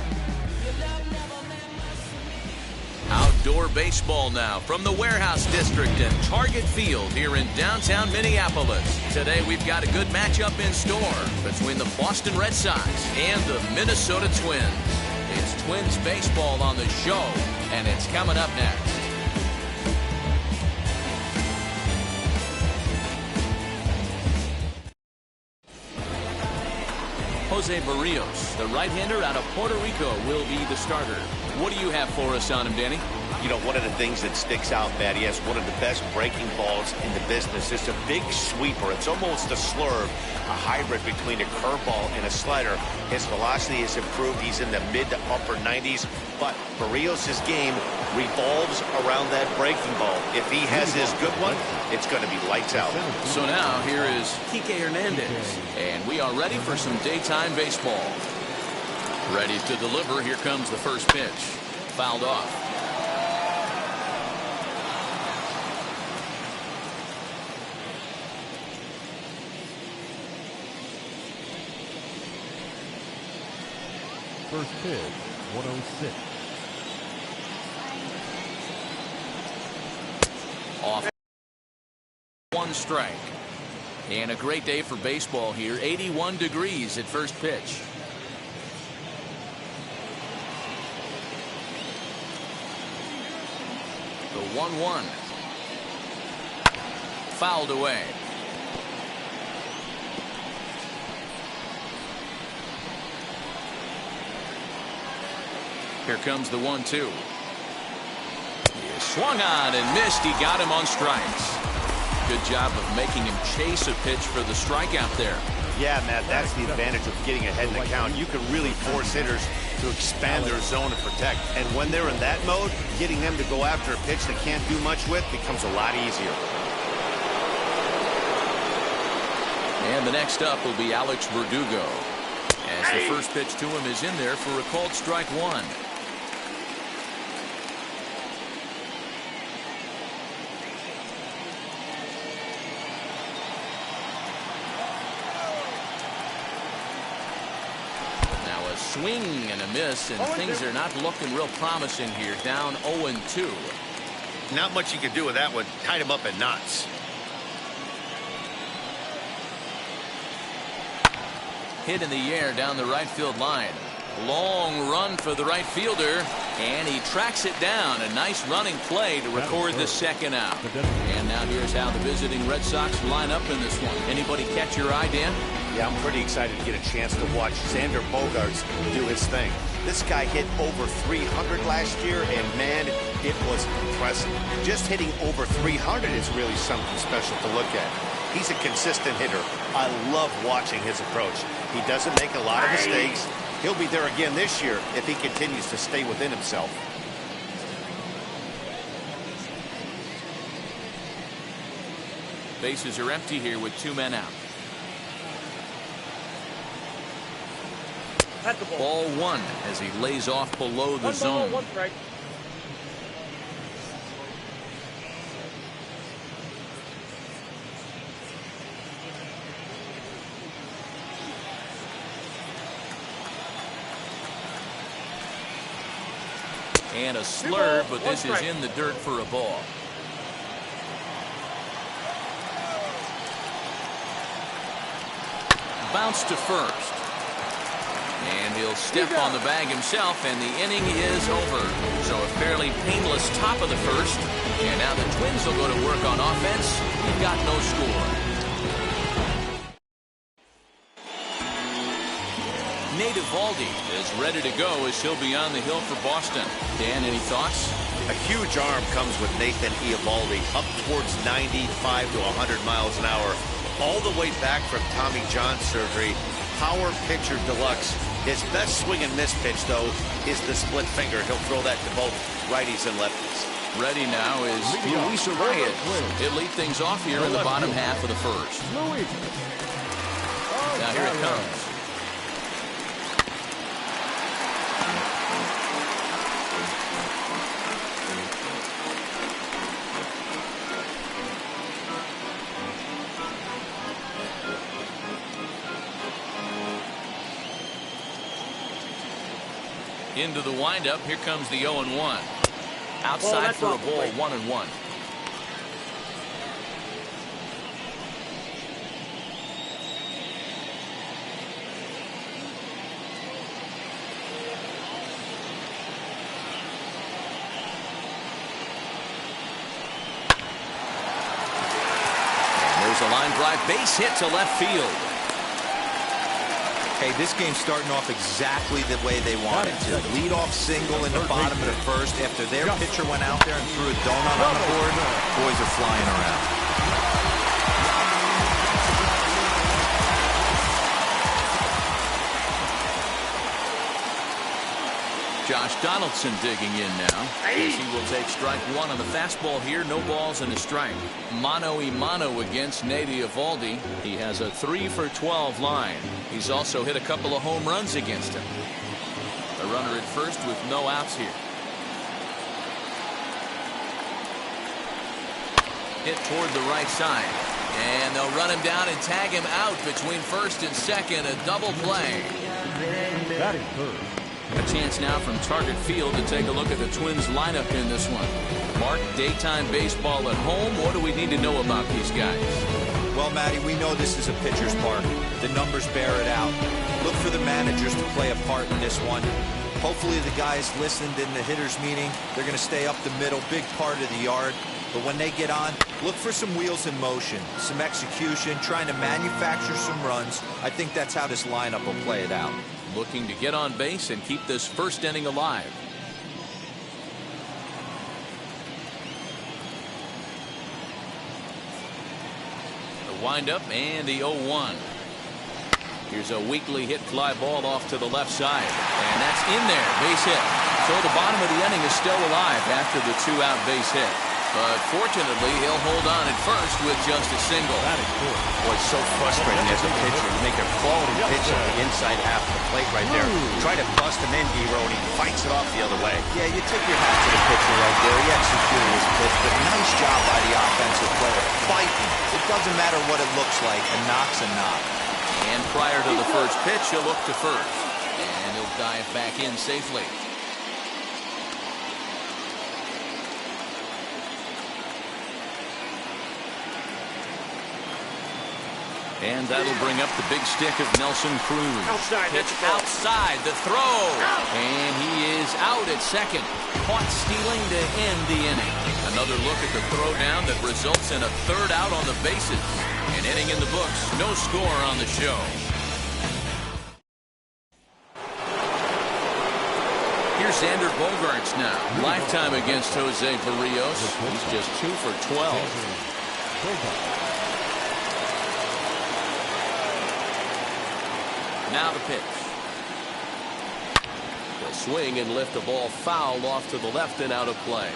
Your love never meant much to me.
Outdoor baseball now from the Warehouse District and Target Field here in downtown Minneapolis. Today we've got a good matchup in store between the Boston Red Sox and the Minnesota Twins. It's Twins baseball on the show, and it's coming up next. Jose Barrios, the right-hander out of Puerto Rico, will be the starter. What do you have for us on him, Danny?
You know, one of the things that sticks out, Matt, he has one of the best breaking balls in the business. It's a big sweeper. It's almost a slurve, a hybrid between a curveball and a slider. His velocity has improved. He's in the mid to upper 90s. But Barrios' game revolves around that breaking ball. If he has his good one, it's going to be lights out.
So now here is Kike Hernandez, and we are ready for some daytime baseball. Ready to deliver. Here comes the first pitch. Fouled off.
First pitch, 106.
Off. 1 strike. And a great day for baseball here. 81 degrees at first pitch. The 1-1. Fouled away. Here comes the 1-2. He swung on and missed. He got him on strikes. Good job of making him chase a pitch for the strikeout there.
Yeah, Matt, that's the advantage of getting ahead in the count. You can really force hitters to expand their zone and protect. And when they're in that mode, getting them to go after a pitch they can't do much with becomes a lot easier.
And the next up will be Alex Verdugo, as the first pitch to him is in there for a called strike 1. Swing and a miss, and things are not looking real promising here. Down 0-2.
Not much you can do with that one. Tied him up in knots.
Hit in the air down the right field line. Long run for the right fielder, and he tracks it down. A nice running play to record the second out. And now here's how the visiting Red Sox line up in this one. Anybody catch your eye, Dan?
Yeah, I'm pretty excited to get a chance to watch Xander Bogaerts do his thing. This guy hit over 300 last year, and man, it was impressive. Just hitting over 300 is really something special to look at. He's a consistent hitter. I love watching his approach. He doesn't make a lot of mistakes. He'll be there again this year if he continues to stay within himself.
Bases are empty here with 2 men out. Ball 1 as he lays off below the zone.
1 strike.
And a slurve, but this is in the dirt for a ball. Bounce to first. And he'll step on the bag himself, and the inning is over. So a fairly painless top of the first. And now the Twins will go to work on offense. We've got no score. Nate Eovaldi is ready to go as he'll be on the hill for Boston. Dan, any thoughts?
A huge arm comes with Nathan Eovaldi, up towards 95 to 100 miles an hour, all the way back from Tommy John surgery. Power pitcher deluxe. His best swing and miss pitch, though, is the split finger. He'll throw that to both righties and lefties.
Ready now is Luis Arias. He'll lead things off here in the bottom half of the first. Now here it comes. Into the windup. Here comes the 0-1. Outside for a ball, 1-1. And there's a line drive base hit to left field.
Hey, this game's starting off exactly the way they wanted to. Lead-off single in the bottom of the first. After their pitcher went out there and threw a donut on the board, boys are flying around.
Josh Donaldson digging in now as he will take strike 1 on the fastball here. No balls and a strike. Mano-a-mano against Nate Eovaldi. He has a 3 for 12 line. He's also hit a couple of home runs against him. A runner at first with no outs here. Hit toward the right side. And they'll run him down and tag him out between first and second. A double play.
Batting third.
A chance now from Target Field to take a look at the Twins lineup in this one. Mark, daytime baseball at home. What do we need to know about these guys?
Well, Matty, we know this is a pitcher's park. The numbers bear it out. Look for the managers to play a part in this one. Hopefully the guys listened in the hitters meeting. They're going to stay up the middle, big part of the yard. But when they get on, look for some wheels in motion, some execution, trying to manufacture some runs. I think that's how this lineup will play it out.
Looking to get on base and keep this first inning alive. The windup and the 0-1. Here's a weakly hit fly ball off to the left side. And that's in there. Base hit. So the bottom of the inning is still alive after the 2-out base hit. But fortunately, he'll hold on at first with just a single.
Boy, it's so frustrating as a pitcher. You make a quality pitch on the inside half of the plate right there. Try to bust him in, D-Row, and he fights it off the other way.
Yeah, you tip your hat to the pitcher right there. He executed his pitch, but nice job by the offensive player. Fighting. It doesn't matter what it looks like. A knock's a knock.
And prior to the first pitch, he'll look to first. And he'll dive back in safely. And that'll bring up the big stick of Nelson Cruz.
Outside.
Pitch outside. The throw. And he is out at second. Caught stealing to end the inning. Another look at the throwdown that results in a third out on the bases. An inning in the books. No score on the show. Here's Xander Bogaerts now. Lifetime against Jose Barrios. He's just 2 for 12. Now the pitch. They'll swing and lift the ball foul off to the left and out of play.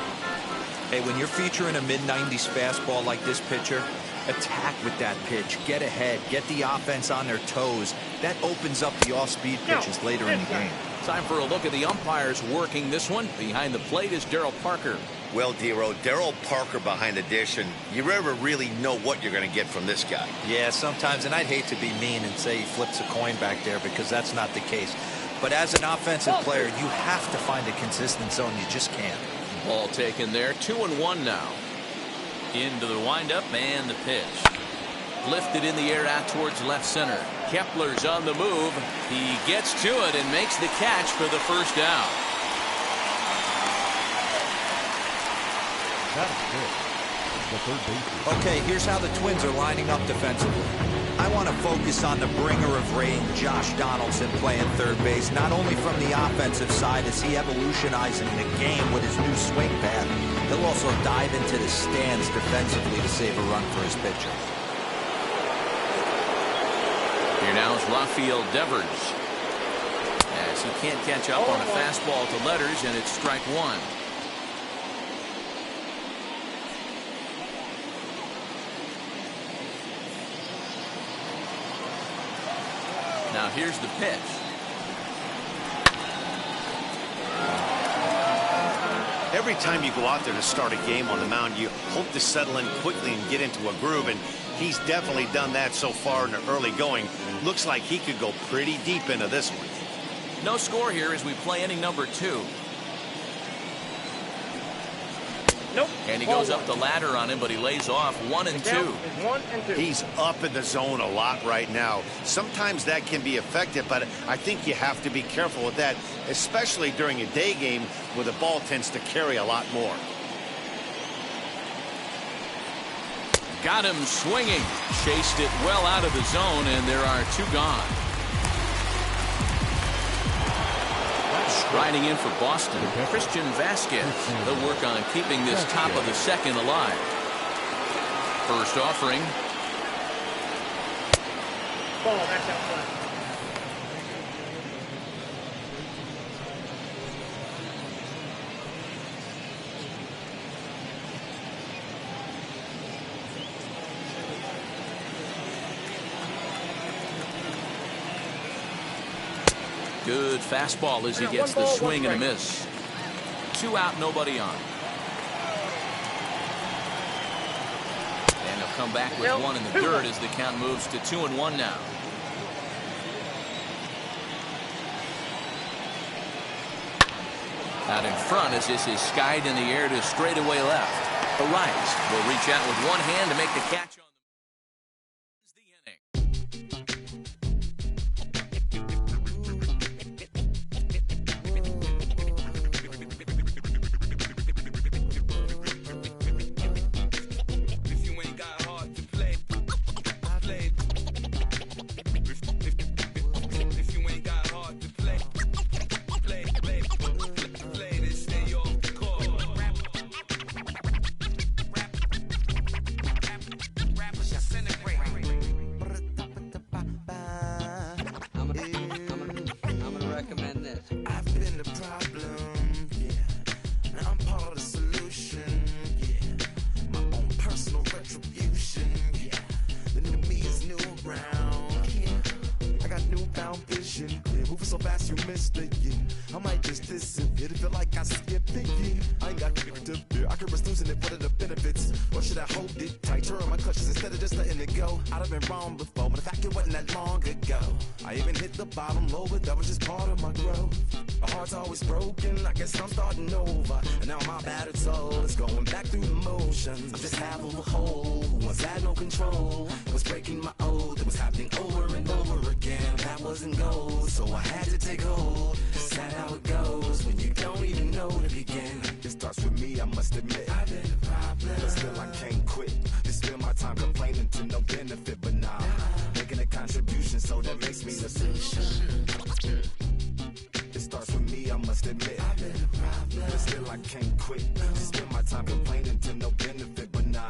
Hey, when you're featuring a mid-90s fastball like this pitcher, attack with that pitch. Get ahead. Get the offense on their toes. That opens up the off-speed pitches later in the game.
Time for a look at the umpires working this one. Behind the plate is Darryl Parker.
Well, Dero, Darryl Parker behind the dish, and you never really know what you're going to get from this guy.
Yeah, sometimes, and I'd hate to be mean and say he flips a coin back there because that's not the case. But as an offensive player, you have to find a consistent zone. You just can't.
Ball taken there. 2-1 now. Into the windup and the pitch. Lifted in the air out towards left center. Kepler's on the move. He gets to it and makes the catch for the first down.
Okay, here's how the Twins are lining up defensively. I want to focus on the bringer of rain, Josh Donaldson, playing third base, not only from the offensive side as he evolutionizing the game with his new swing path, he'll also dive into the stands defensively to save a run for his pitcher.
Here now is Rafael Devers. As he can't catch up on a fastball to Letters, and it's strike one. Now here's the pitch.
Every time you go out there to start a game on the mound, you hope to settle in quickly and get into a groove, and he's definitely done that so far in the early going. Looks like he could go pretty deep into this one.
No score here as we play inning number 2.
Nope.
And he goes up the ladder on him, but he lays off 1 and 2.
1 and 2.
He's up in the zone a lot right now. Sometimes that can be effective, but I think you have to be careful with that, especially during a day game where the ball tends to carry a lot more.
Got him swinging. Chased it well out of the zone, and there are 2 gone. Riding in for Boston, Christian Vasquez. They'll work on keeping this top of the second alive. First offering.
Ball, that's outside.
Good fastball as he gets the swing and a miss. 2 out, nobody on. And he'll come back with 1 in the dirt as the count moves to 2-1 now. Out in front as this is skied in the air to straightaway left. Arias will reach out with one hand to make the catch on the inning.
I'm just half of a whole. Once I had no control, was breaking my oath. It was
take hold. Is that how it goes when you don't even know to begin?
It starts with me, I must admit.
I've been a problem,
but still I can't quit. To spend my time complaining to no benefit, but nah, making a contribution, so that makes me the solution. It starts with me, I must admit.
I've been a problem,
but still I can't quit. To spend my time complaining to no benefit, but nah,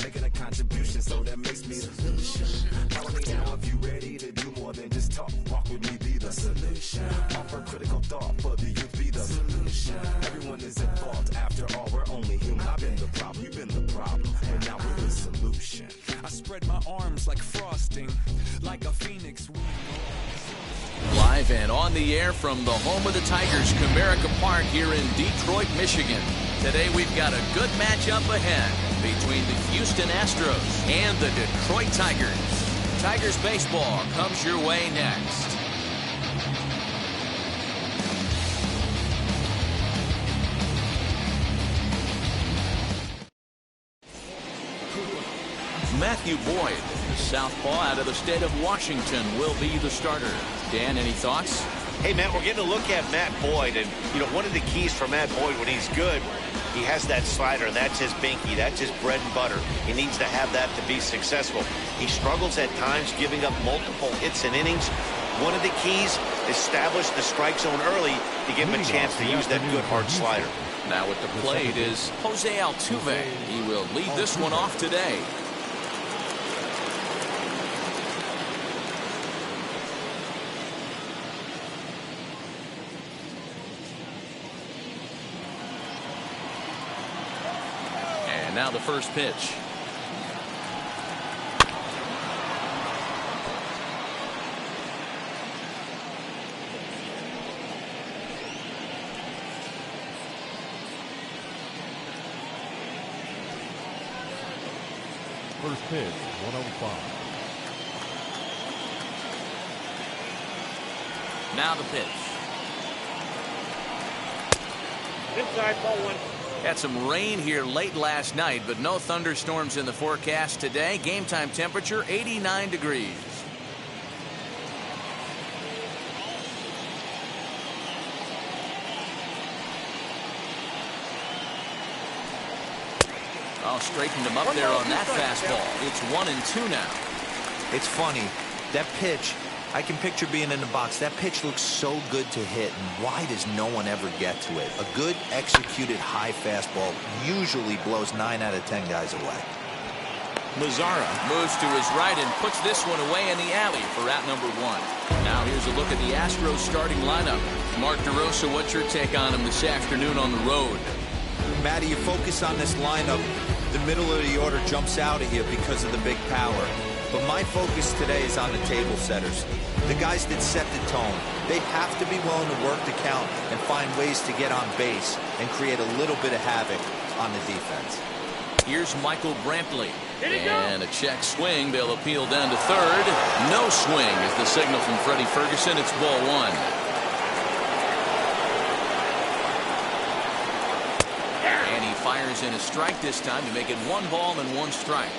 making a contribution, so that makes me the solution. Follow me now if you ready to do more than just talk. Walk with me, be the solution. Offer critical thought for the youth, be the solution. Everyone is at fault, after all, we're only human. I've been the problem, you've been the problem, and now we're the solution.
I spread my arms like frosting, like a phoenix.
Live and on the air from the home of the Tigers, Comerica Park here in Detroit, Michigan. Today we've got a good matchup ahead between the Houston Astros and the Detroit Tigers. Tigers baseball comes your way next. Matthew Boyd, the southpaw out of the state of Washington, will be the starter. Dan, any thoughts?
Hey, Matt, we're getting a look at Matt Boyd, and, you know, one of the keys for Matt Boyd when he's good, he has that slider. That's his binky. That's his bread and butter. He needs to have that to be successful. He struggles at times giving up multiple hits and innings. One of the keys, establish the strike zone early to give him a chance to use that good hard slider.
Now at the plate is Jose Altuve. He will lead this one off today. And now the first pitch.
First pitch, 105.
Now the pitch.
Inside, ball one.
Had some rain here late last night, but no thunderstorms in the forecast today. Game time temperature 89 degrees. Oh, straightened him up there on that fastball. It's 1-2 now.
It's funny. That pitch, I can picture being in the box. That pitch looks so good to hit, and why does no one ever get to it? A good executed high fastball usually blows 9 out of 10 guys away.
Mazzara moves to his right and puts this one away in the alley for out number 1. Now here's a look at the Astros starting lineup. Mark DeRosa, what's your take on him this afternoon on the road?
Matty, you focus on this lineup, the middle of the order jumps out at you because of the big power. But my focus today is on the table setters, the guys that set the tone. They have to be willing to work the count and find ways to get on base and create a little bit of havoc on the defense.
Here's Michael Brantley. And a check swing. They'll appeal down to third. No swing is the signal from Freddie Ferguson. It's ball 1. And he fires in a strike this time to make it 1 ball and 1 strike.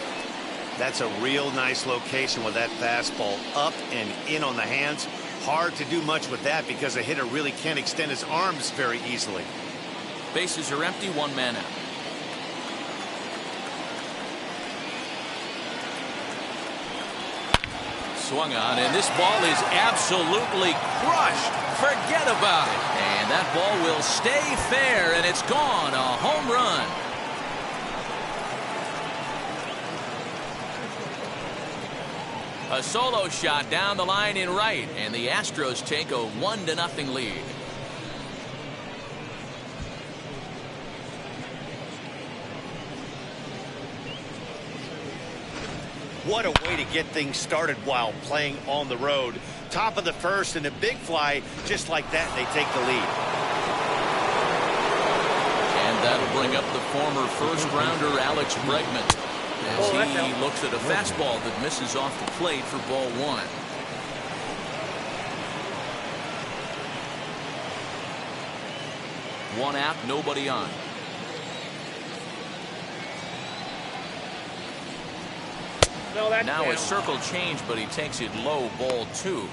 That's a real nice location with that fastball up and in on the hands. Hard to do much with that because a hitter really can't extend his arms very easily.
Bases are empty, 1 man out. Swung on, and this ball is absolutely crushed. Forget about it. And that ball will stay fair, and it's gone. A home run. A solo shot down the line in right, and the Astros take a 1-0 lead.
What a way to get things started while playing on the road. Top of the first and a big fly, just like that, and they take the lead.
And that'll bring up the former first-rounder Alex Bregman as he looks at a fastball that misses off the plate for ball 1. One out, nobody on.
No, that's
now
down.
a circle change, but he takes it low, ball 2.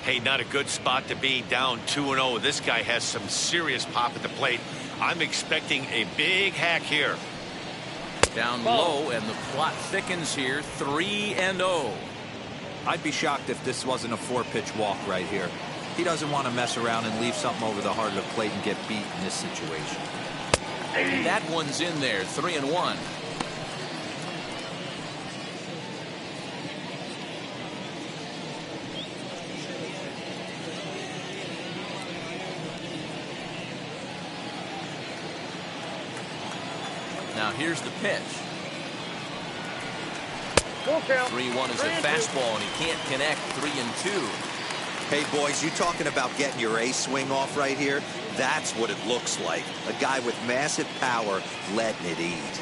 Hey, not a good spot to be, down 2-0. This guy has some serious pop at the plate. I'm expecting a big hack here.
Down low, and the plot thickens here, 3-0.
I'd be shocked if this wasn't a 4-pitch walk right here. He doesn't want to mess around and leave something over the heart of the plate and get beat in this situation.
And that one's in there, 3-1. Now here's the pitch. 3-1 is a fastball, and he can't connect. 3-2.
Hey, boys, you talking about getting your ace swing off right here? That's what it looks like. A guy with massive power letting it eat.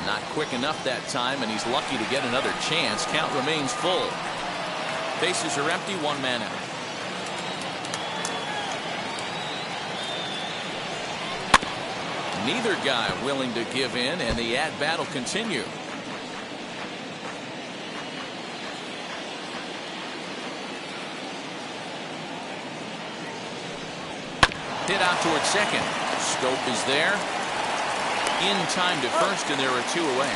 Not quick enough that time, and he's lucky to get another chance. Count remains full. Bases are empty, 1 man out. Neither guy willing to give in, and the at-bat will continue. Hit out towards second. Scope is there. In time to first, and there are 2 away.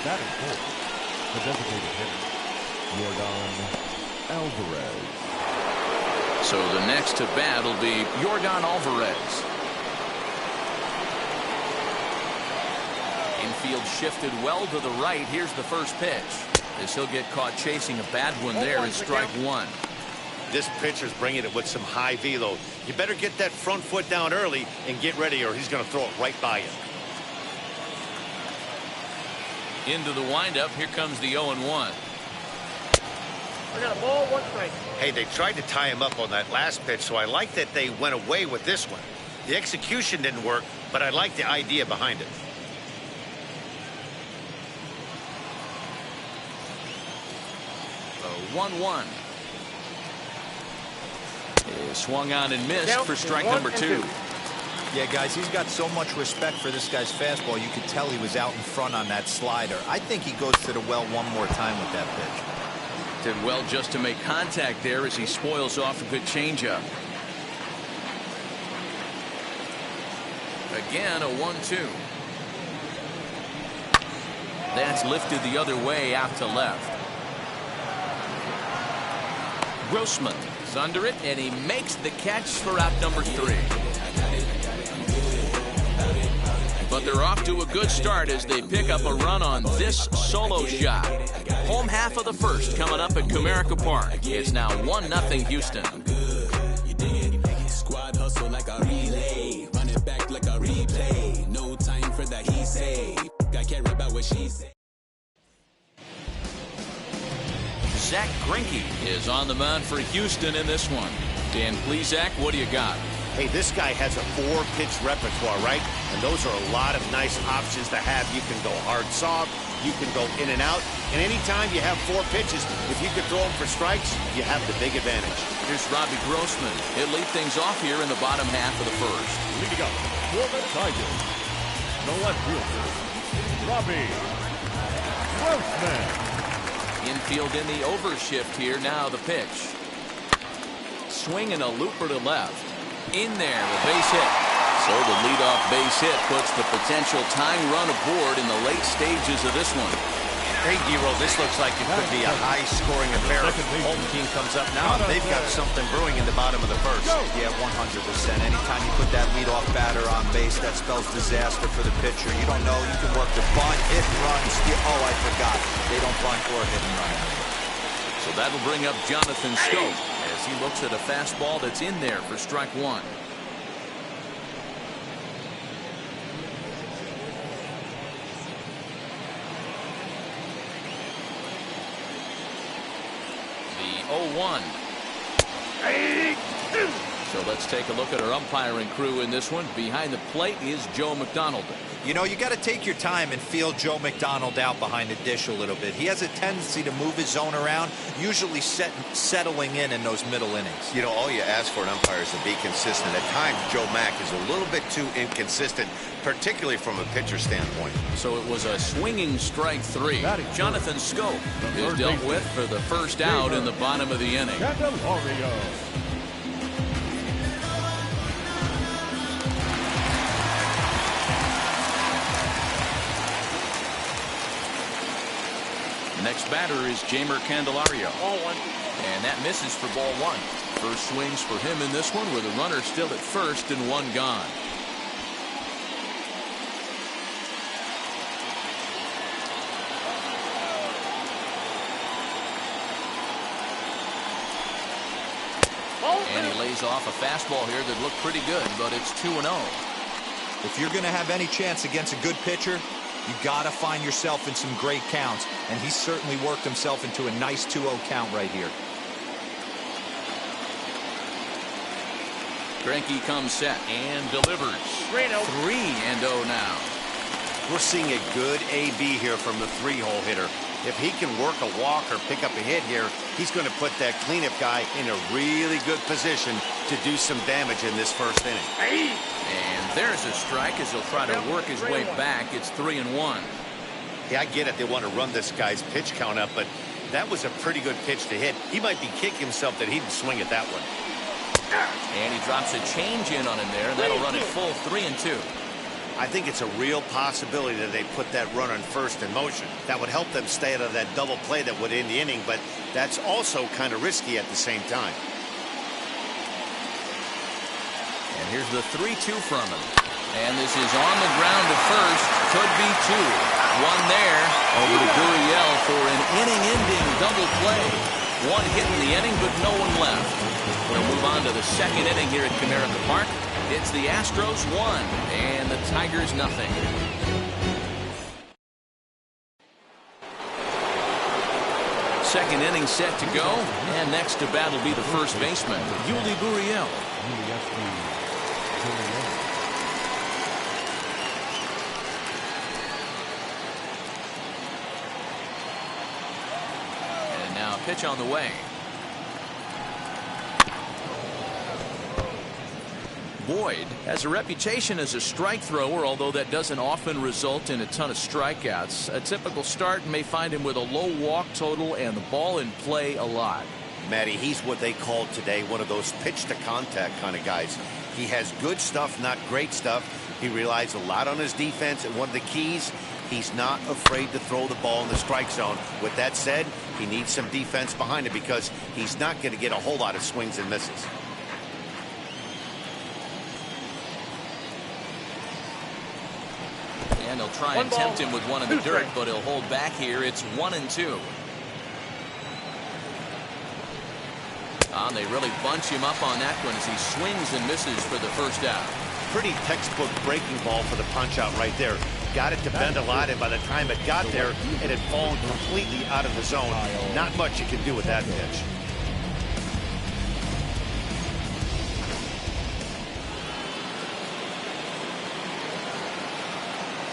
Batting fourth, the designated hitter, Yordan Alvarez.
So the next to bat will be Yordan Alvarez. Infield shifted well to the right. Here's the first pitch. As he'll get caught chasing a bad one there is strike 1.
This pitcher's bringing it with some high velo. You better get that front foot down early and get ready, or he's going to throw it right by you.
Into the windup. Here comes the 0-1.
I got a ball, 1 strike.
Hey, they tried to tie him up on that last pitch, so I like that they went away with this one. The execution didn't work, but I like the idea behind it.
The 1-1. Swung on and missed for strike number 2.
Yeah, guys, he's got so much respect for this guy's fastball. You could tell he was out in front on that slider. I think he goes to the well one more time with that pitch.
Did well just to make contact there as he spoils off a good changeup. Again, a 1-2. That's lifted the other way out to left. Grossman is under it, and he makes the catch for out number 3. But they're off to a good start as they pick up a run on this solo shot. Home half of the first coming up at Comerica Park. It's now 1-0 Houston.
Squad hustle like a relay, run it back like a replay. No time for that he say. I care about what she say.
Zach Greinke is on the mound for Houston in this one. Dan Plesac, what do you got?
Hey, this guy has a 4-pitch repertoire, right? And those are a lot of nice options to have. You can go hard soft, you can go in and out, and anytime you have 4 pitches, if you can throw them for strikes, you have the big advantage.
Here's Robbie Grossman. He'll lead things off here in the bottom half of the first.
Leading up for the Tigers, the left fielder, Robbie Grossman.
Infield in the overshift here. Now the pitch. Swing and a looper to left. In there, a base hit. So the leadoff base hit puts the potential tying run aboard in the late stages of this one.
Hey, D-Roll, this looks like it could be a high-scoring affair. Home team comes up now, and they've got something brewing in the bottom of the first.
Yeah, 100%. Anytime you put that leadoff batter on base, that spells disaster for the pitcher. You don't know. You can work the bunt, hit, run, steal. Oh, I forgot. They don't bunt or hit and run.
So that'll bring up Jonathan Scope as he looks at a fastball that's in there for strike 1. The 0-1. So let's take a look at our umpiring crew in this one. Behind the plate is Joe McDonald.
You know, you got to take your time and feel Joe McDonald out behind the dish a little bit. He has a tendency to move his zone around, usually settling in those middle innings.
You know, all you ask for an umpire is to be consistent. At times, Joe Mack is a little bit too inconsistent, particularly from a pitcher standpoint.
So it was a swinging strike 3. Jonathan Scope is dealt with for the first out in the bottom of the inning. Next batter is Jamer Candelario.
Ball 1.
And that misses for ball 1. First swings for him in this one with a runner still at first and 1 gone. And he lays off a fastball here that looked pretty good, but it's 2-0.
If you're going to have any chance against a good pitcher, you got to find yourself in some great counts, and he certainly worked himself into a nice 2-0 count right here.
Greinke comes set and delivers. 3-0 now.
We're seeing a good AB here from the 3-hole hitter. If he can work a walk or pick up a hit here, he's going to put that cleanup guy in a really good position to do some damage in this first inning.
And there's a strike as he'll try to work his way back. It's 3-1.
Yeah, I get it. They want to run this guy's pitch count up, but that was a pretty good pitch to hit. He might be kicking himself that he didn't swing at that one.
And he drops a change in on him there, and that'll run it full 3-2.
I think it's a real possibility that they put that runner in first in motion. That would help them stay out of that double play that would end the inning, but that's also kind of risky at the same time.
And here's the 3-2 from him. And this is on the ground to first. Could be 2. 1 there over to Gurriel for an inning-ending double play. 1 hit in the inning, but no one left. We'll move on to the second inning here at Comerica Park. It's the Astros 1 and the Tigers nothing. Second inning set to go, and next to bat will be the first baseman, Yuli Gurriel. And now pitch on the way. Boyd has a reputation as a strike thrower, although that doesn't often result in a ton of strikeouts. A typical start may find him with a low walk total and the ball in play a lot.
Matty, he's what they call today one of those pitch to contact kind of guys. He has good stuff, not great stuff. He relies a lot on his defense, and one of the keys, he's not afraid to throw the ball in the strike zone. With that said, he needs some defense behind it because he's not going to get a whole lot of swings and misses.
And he'll try and tempt him with 1 in the dirt, but he'll hold back here. It's 1-2. They really bunch him up on that one as he swings and misses for the first out.
Pretty textbook breaking ball for the punch out right there. Got it to bend a lot, and by the time it got there, it had fallen completely out of the zone. Not much you can do with that pitch.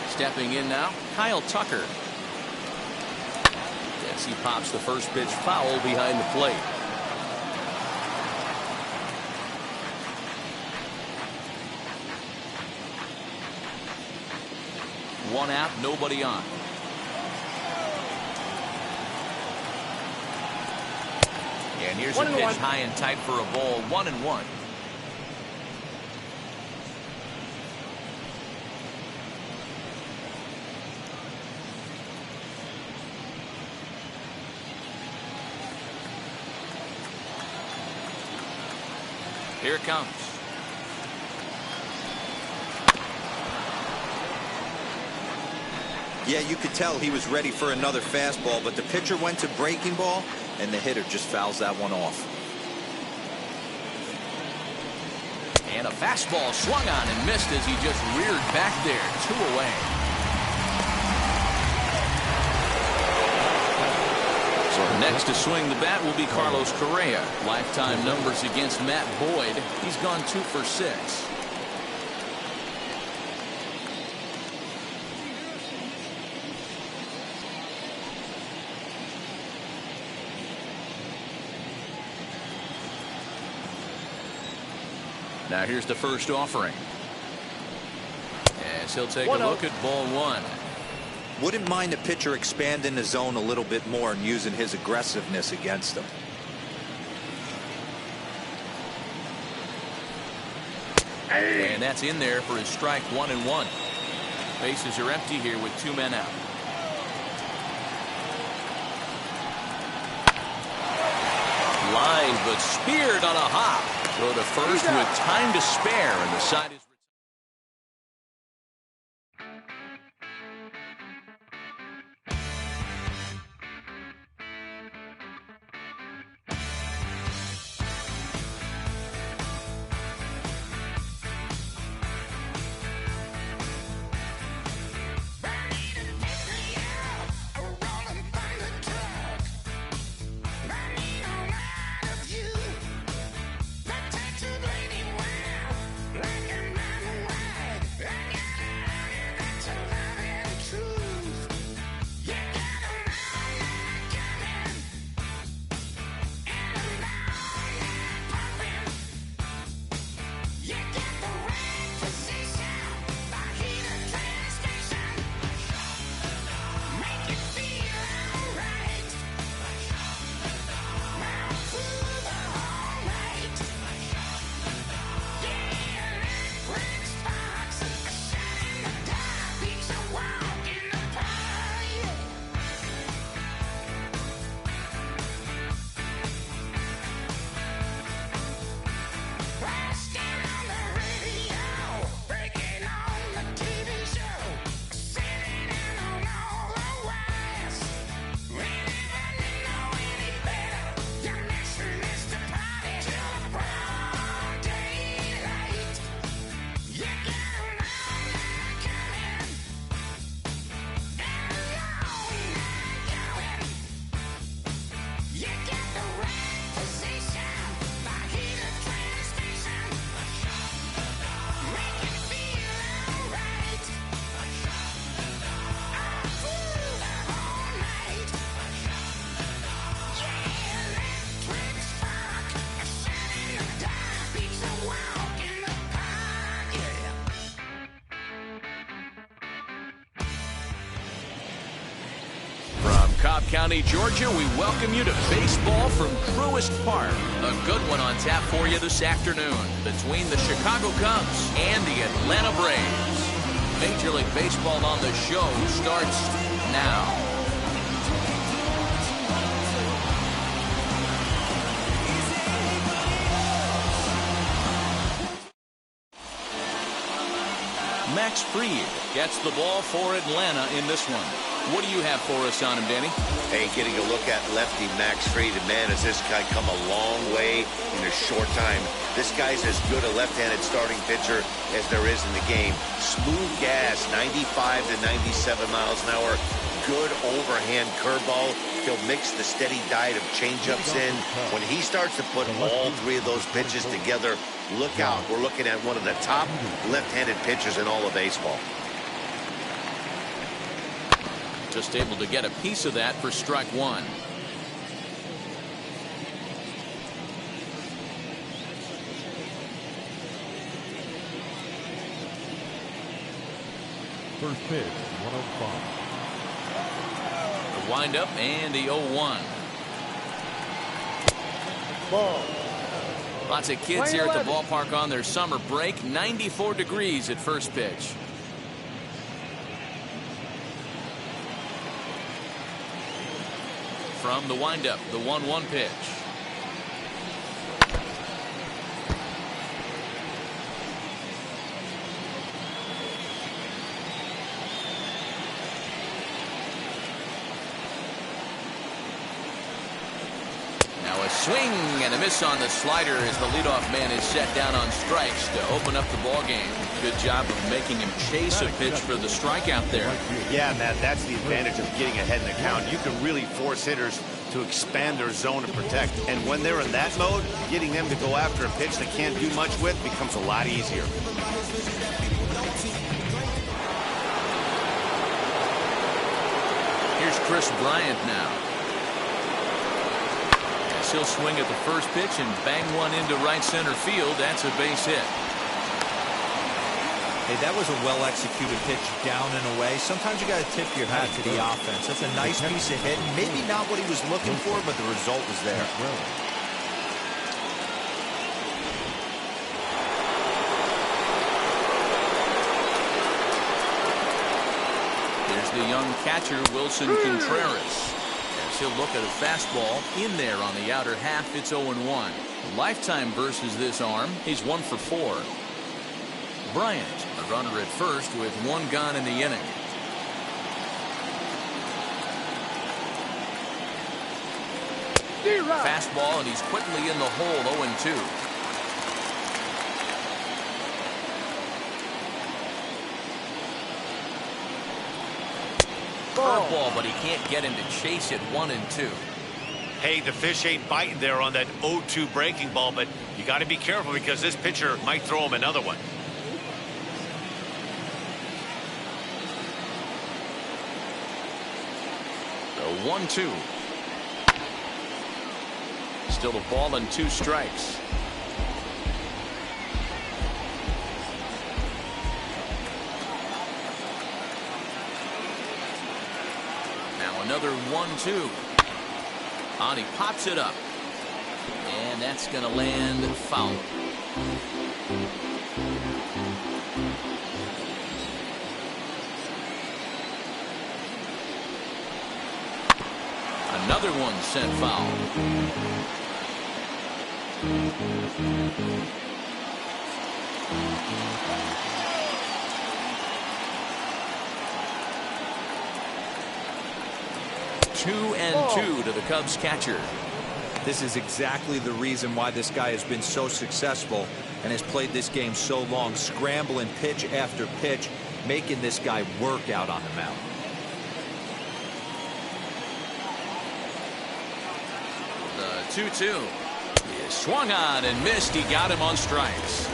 Stepping in now, Kyle Tucker. As he pops the first pitch foul behind the plate. One out, nobody on. And here's a pitch high and tight for a ball, 1-1. Here it comes.
Yeah, you could tell he was ready for another fastball, but the pitcher went to breaking ball, and the hitter just fouls that one off.
And a fastball swung on and missed as he just reared back there. 2 away. So Next to swing the bat will be Carlos Correa. Lifetime numbers against Matt Boyd. He's gone 2 for 6. Now here's the first offering. As he'll take a look at ball 1.
Wouldn't mind the pitcher expanding the zone a little bit more and using his aggressiveness against him.
And that's in there for his strike 1-1. Bases are empty here with 2 men out. Line but speared on a hop. Throw to first with time to spare, and the side is. Cobb County, Georgia, we welcome you to baseball from Truist Park. A good one on tap for you this afternoon between the Chicago Cubs and the Atlanta Braves. Major League Baseball on the show starts now. Max Fried gets the ball for Atlanta in this one. What do you have for us on him, Danny?
Hey, getting a look at lefty Max Fried. And man, has this guy come a long way in a short time. This guy's as good a left-handed starting pitcher as there is in the game. Smooth gas, 95 to 97 miles an hour. Good overhand curveball. He'll mix the steady diet of changeups in. When he starts to put all three of those pitches together, look out. We're looking at one of the top left-handed pitchers in all of baseball.
Just able to get a piece of that for strike one.
First pitch, 105.
The windup and the 0-1.
Ball.
Lots of kids here at the ballpark on their summer break. 94 degrees at first pitch. From the windup, the 1-1 pitch. Now a Swing and a miss on the slider as the leadoff man is set down on strikes to open up the ball game. Good job of making him chase a pitch for the strikeout there.
Yeah, Matt, that's the advantage of getting ahead in the count. You can really force hitters to expand their zone and protect. And when they're in that mode, getting them to go after a pitch they can't do much with becomes a lot easier.
Here's Chris Bryant now. As he'll swing at the first pitch and bang one into right center field. That's a base hit.
Hey, that was a well-executed pitch down and away. Sometimes you got to tip your hat to the offense. That's a nice piece of hitting. Maybe not what he was looking for, but the result was there.
Here's the young catcher, Wilson Contreras. As he'll look at a fastball in there on the outer half, it's 0-1. Lifetime versus this arm, he's 1 for 4. Bryant, a runner at first with 1 gone in the inning. Fastball, and he's quickly in the hole, 0-2. Curveball, but he can't get him to chase it. 1-2.
Hey, the fish ain't biting there on that 0-2 breaking ball, but you got to be careful because this pitcher might throw him another one.
The 1-2. Still a ball and 2 strikes. Now another 1-2. On, he pops it up. And that's going to land foul. Another one sent foul. Two and 2 to the Cubs catcher.
This is exactly the reason why this guy has been so successful and has played this game so long, scrambling pitch after pitch, making this guy work out on the mound.
The 2-2. He swung on and missed. He got him on strikes.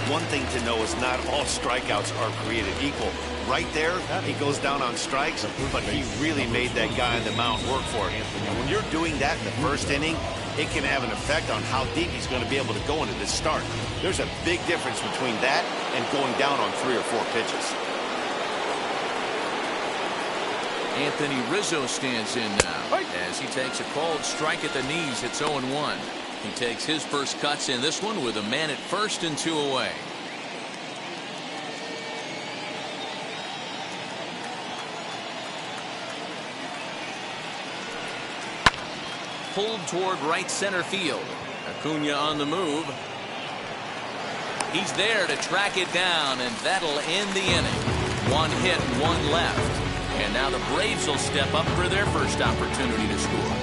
One thing to know is not all strikeouts are created equal. Right there, he goes down on strikes, but he really made that guy on the mound work for it. And when you're doing that in the first inning, it can have an effect on how deep he's going to be able to go into this start. There's a big difference between that and going down on 3 or 4 pitches.
Anthony Rizzo stands in now as he takes a called strike at the knees. It's 0-1. He takes his first cuts in this one with a man at first and 2 away. Pulled toward right center field. Acuna on the move. He's there to track it down, and that'll end the inning. 1 hit, 1 left. And now the Braves will step up for their first opportunity to score.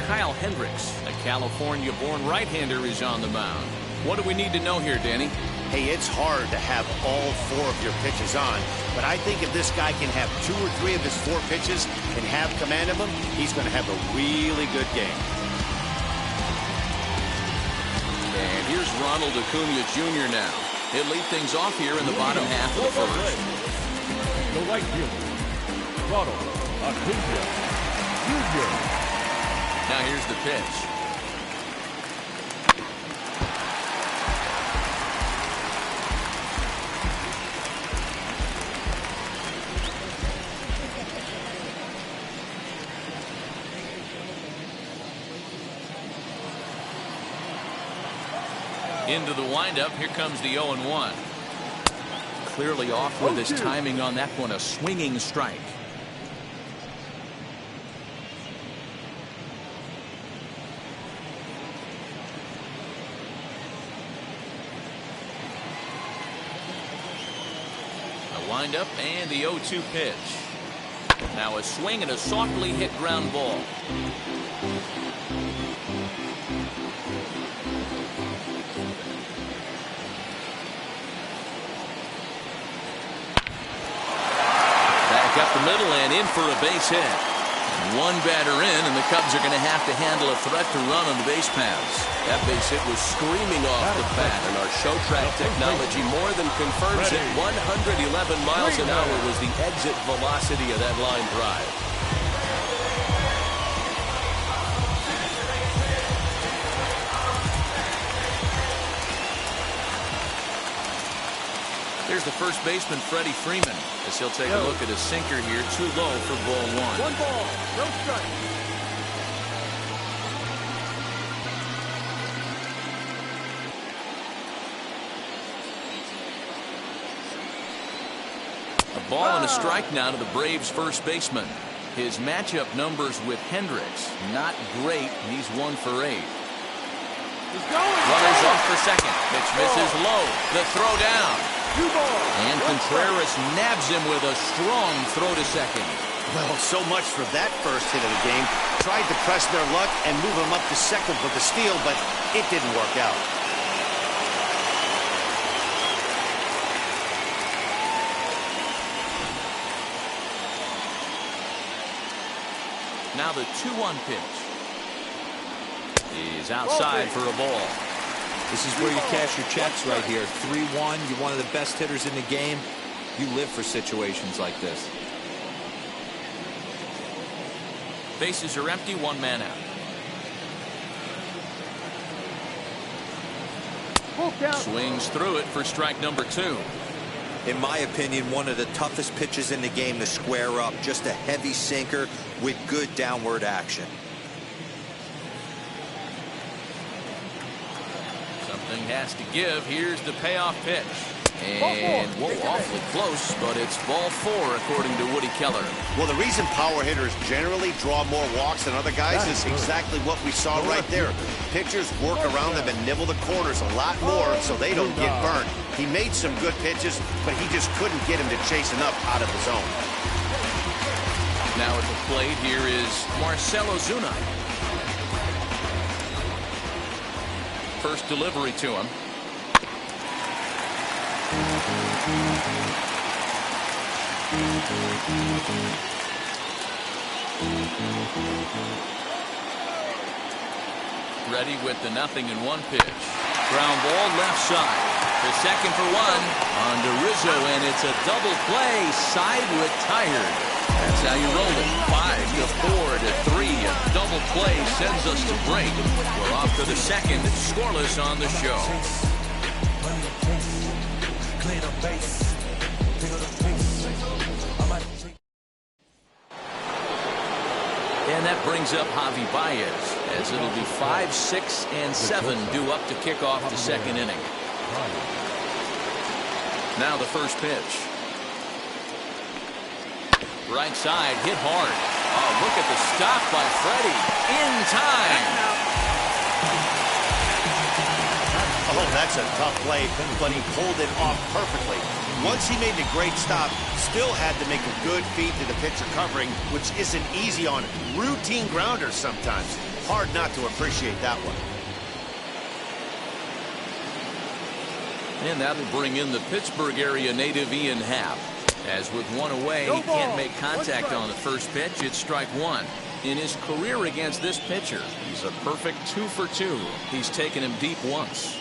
Kyle Hendricks, a California-born right-hander, is on the mound. What do we need to know here, Danny?
Hey, it's hard to have all 4 of your pitches on, but I think if this guy can have 2 or 3 of his 4 pitches and have command of them, he's going to have a really good game.
And here's Ronald Acuna Jr. now. He'll lead things off here in the bottom half of the first.
The right fielder, Ronald Acuna Jr.
Now here's the pitch. Into the windup. Here comes the 0-1. Clearly off with his timing on that one. A swinging strike. A windup and the 0-2 pitch. Now a swing and a softly hit ground ball. Back up the middle and in for a base hit. One batter in, and the Cubs are going to have to handle a threat to run on the base paths.
That base hit was screaming off the bat, and our show track technology more than confirms it. 111 miles an hour was the exit velocity of that line drive.
Here's the first baseman, Freddie Freeman, as he'll take a look at his sinker here. Too low for ball one.
One ball, no strike.
A ball and a strike now to the Braves' first baseman. His matchup numbers with Hendricks, not great. He's 1 for 8. Runners off for second. Pitch misses low. The throw down. And Contreras nabs him with a strong throw to second.
Well, so much for that first hit of the game. Tried to press their luck and move him up to second with the steal, but it didn't work out.
Now the 2-1 pitch. He's outside for a ball.
This is where you cash your checks right here. 3-1, you're one of the best hitters in the game. You live for situations like this.
Bases are empty, 1 man out. Swings through it for strike number 2.
In my opinion, one of the toughest pitches in the game to square up. Just a heavy sinker with good downward action.
Something has to give. Here's the payoff pitch. And, whoa, awfully close, but it's ball 4, according to Woody Keller.
Well, the reason power hitters generally draw more walks than other guys is exactly what we saw right there. Pitchers work around them and nibble the corners a lot more so they don't get burned. He made some good pitches, but he just couldn't get him to chase enough out of the zone.
Now at the plate, here is Marcell Ozuna. First delivery to him. Ready with the 0-1 pitch. Ground ball left side. The second for 1 on to Rizzo, and it's a double play. Side retired. That's how you roll it. 5-4-3. A double play sends us to break. We're off to the second. Scoreless on the show. And that brings up Javi Baez, as it'll be 5, 6, and 7 due up to kick off the second inning. Now the first pitch. Right side, hit hard. Oh, look at the stop by Freddie. In time.
Oh, that's a tough play, but he pulled it off perfectly. Once he made the great stop, still had to make a good feed to the pitcher covering, which isn't easy on routine grounders sometimes. Hard not to appreciate that one.
And that'll bring in the Pittsburgh area native Ian Happ. As with 1 away, he can't make contact on the first pitch. It's strike 1. In his career against this pitcher, he's a perfect 2 for 2. He's taken him deep once.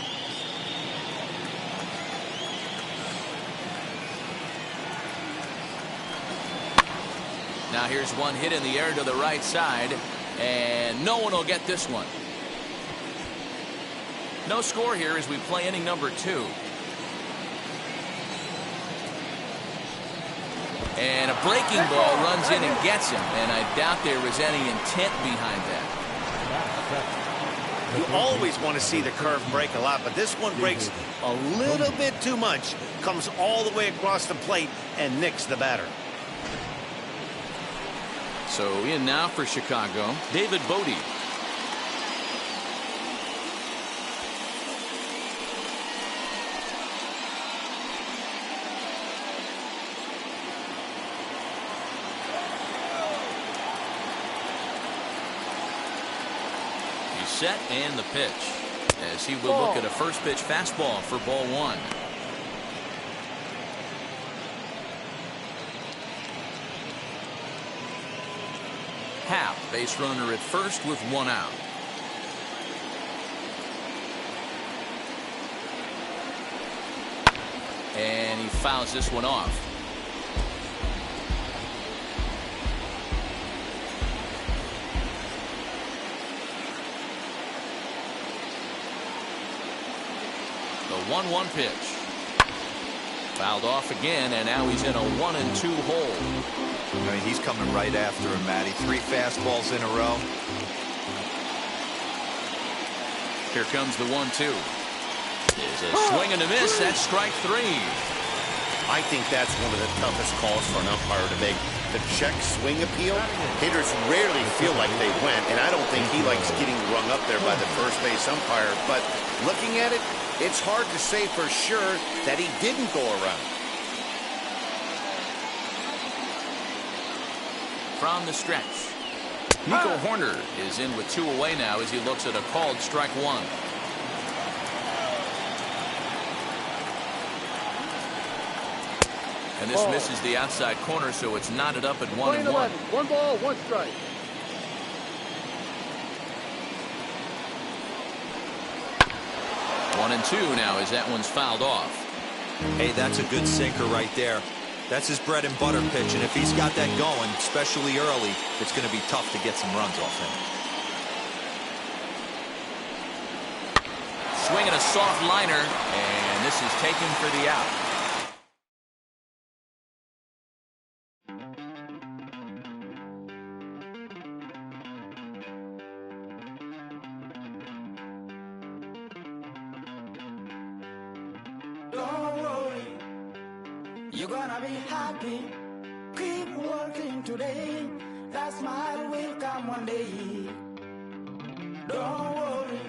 Now here's one hit in the air to the right side, and no one will get this one. No score here as we play inning number 2. And a breaking ball runs in and gets him, and I doubt there was any intent behind that.
You always want to see the curve break a lot, but this one breaks a little bit too much. Comes all the way across the plate and nicks the batter.
So in now for Chicago, David Bodie. set and the pitch, as he will look at a first pitch fastball for ball one. Happ, base runner at first with one out. And he fouls this one off. The 1-1 pitch. Fouled off again, and now he's in a 1-2 hole.
I mean, he's coming right after him, Matty. 3 fastballs in a row.
Here comes the 1-2. Is a swing and a miss. That's strike 3.
I think that's one of the toughest calls for an umpire to make. The check swing appeal, hitters rarely feel like they went, and I don't think he likes getting rung up there by the first base umpire. But looking at it, it's hard to say for sure that he didn't go around.
From the stretch, Nico Horner is in with 2 away now as he looks at a called strike 1. And this misses the outside corner, so it's knotted up at 1-1.
1 ball, 1 strike.
One and 2 now as that one's fouled off.
Hey, that's a good sinker right there. That's his bread and butter pitch, and if he's got that going, especially early, it's going to be tough to get some runs off him.
Swinging a soft liner, and this is taken for the out.
Don't worry, you're gonna be happy. Keep working today. That smile will come one day. Don't worry,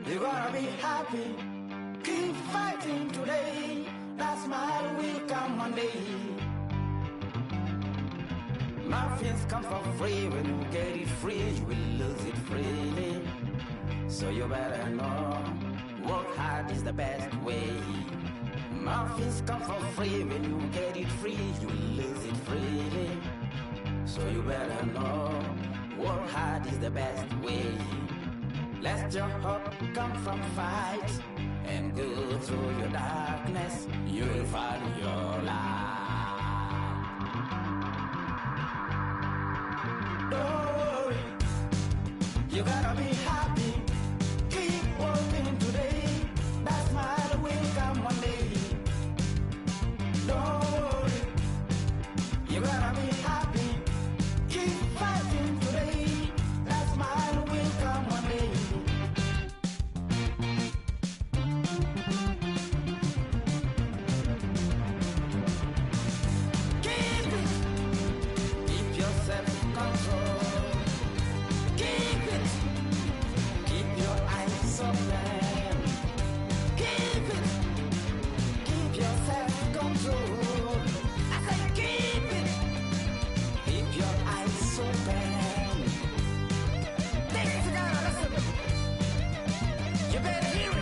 you're gonna be happy. Keep fighting today. That smile will come one day. Muffins come for free. When you get it free, you will lose it freely. So you better know, work hard is the best way. Muffins come for free. When you get it free, you will lose it freely. So you better know, work hard is the best way. Let your hope come from fight and go through your darkness. You will find your light. Don't worry, you gotta be happy. Keep working today. That smile will come one day. Don't worry, you gotta be happy. Keep fighting today. That smile will come one day. Keep it. Keep your self-control. Keep it. Keep your eyes open. Keep it. Keep your self-control. I say keep it. Keep your eyes open. Ladies and gentlemen, listen. You better hear it.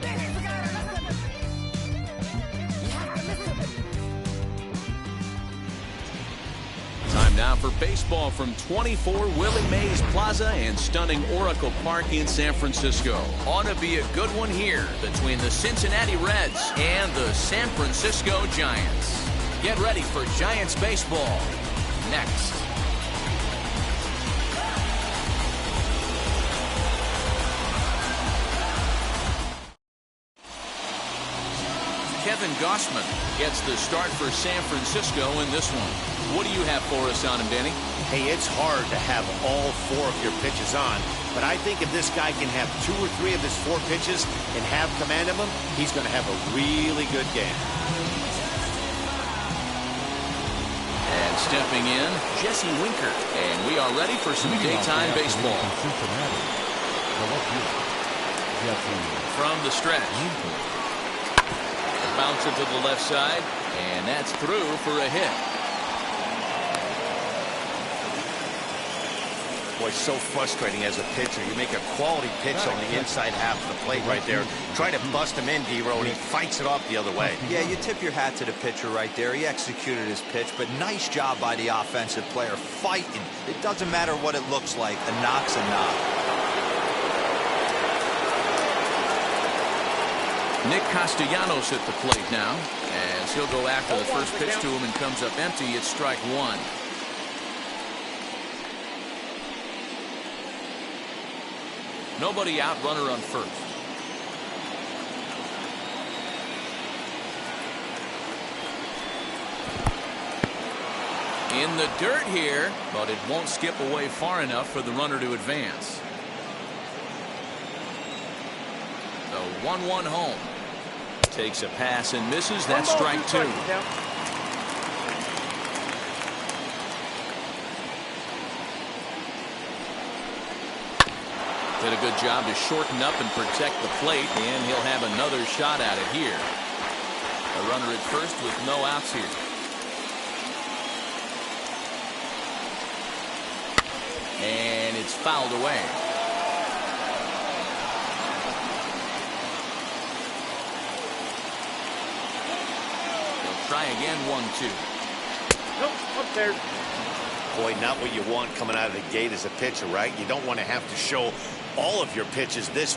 Ladies and gentlemen, listen. You have to listen.
Time now for baseball from 24 Willie Mays Plaza and stunning Oracle Park in San Francisco. Ought to be a good one here between the Cincinnati Reds and the San Francisco Giants. Get ready for Giants baseball next. Kevin Gossman gets the start for San Francisco in this one. What do you have for us on him, Danny?
Hey, it's hard to have all 4 of your pitches on, but I think if this guy can have 2 or 3 of his 4 pitches and have command of them, he's going to have a really good game.
And stepping in, Jesse Winker. And we are ready for some daytime baseball. From the stretch. Bouncer to the left side, and that's through for a hit.
Boy, so frustrating as a pitcher. You make a quality pitch on the inside half of the plate right there. Try to bust him in, D-Row, and he fights it off the other way.
Yeah, you tip your hat to the pitcher right there. He executed his pitch, but nice job by the offensive player fighting. It doesn't matter what it looks like. A knock's a knock.
Nick Castellanos at the plate now, as he'll go after the first pitch to him and comes up empty. It's strike one. Nobody out, runner on first. In the dirt here, but it won't skip away far enough for the runner to advance. The 1-1 home. Takes a pass and misses. That's strike two. Did a good job to shorten up and protect the plate, and he'll have another shot at it here. A runner at first with no outs here. And it's fouled away. They'll try again, 1-2.
Nope, up there.
Boy, not what you want coming out of the gate as a pitcher, right? You don't want to have to show all of your pitches this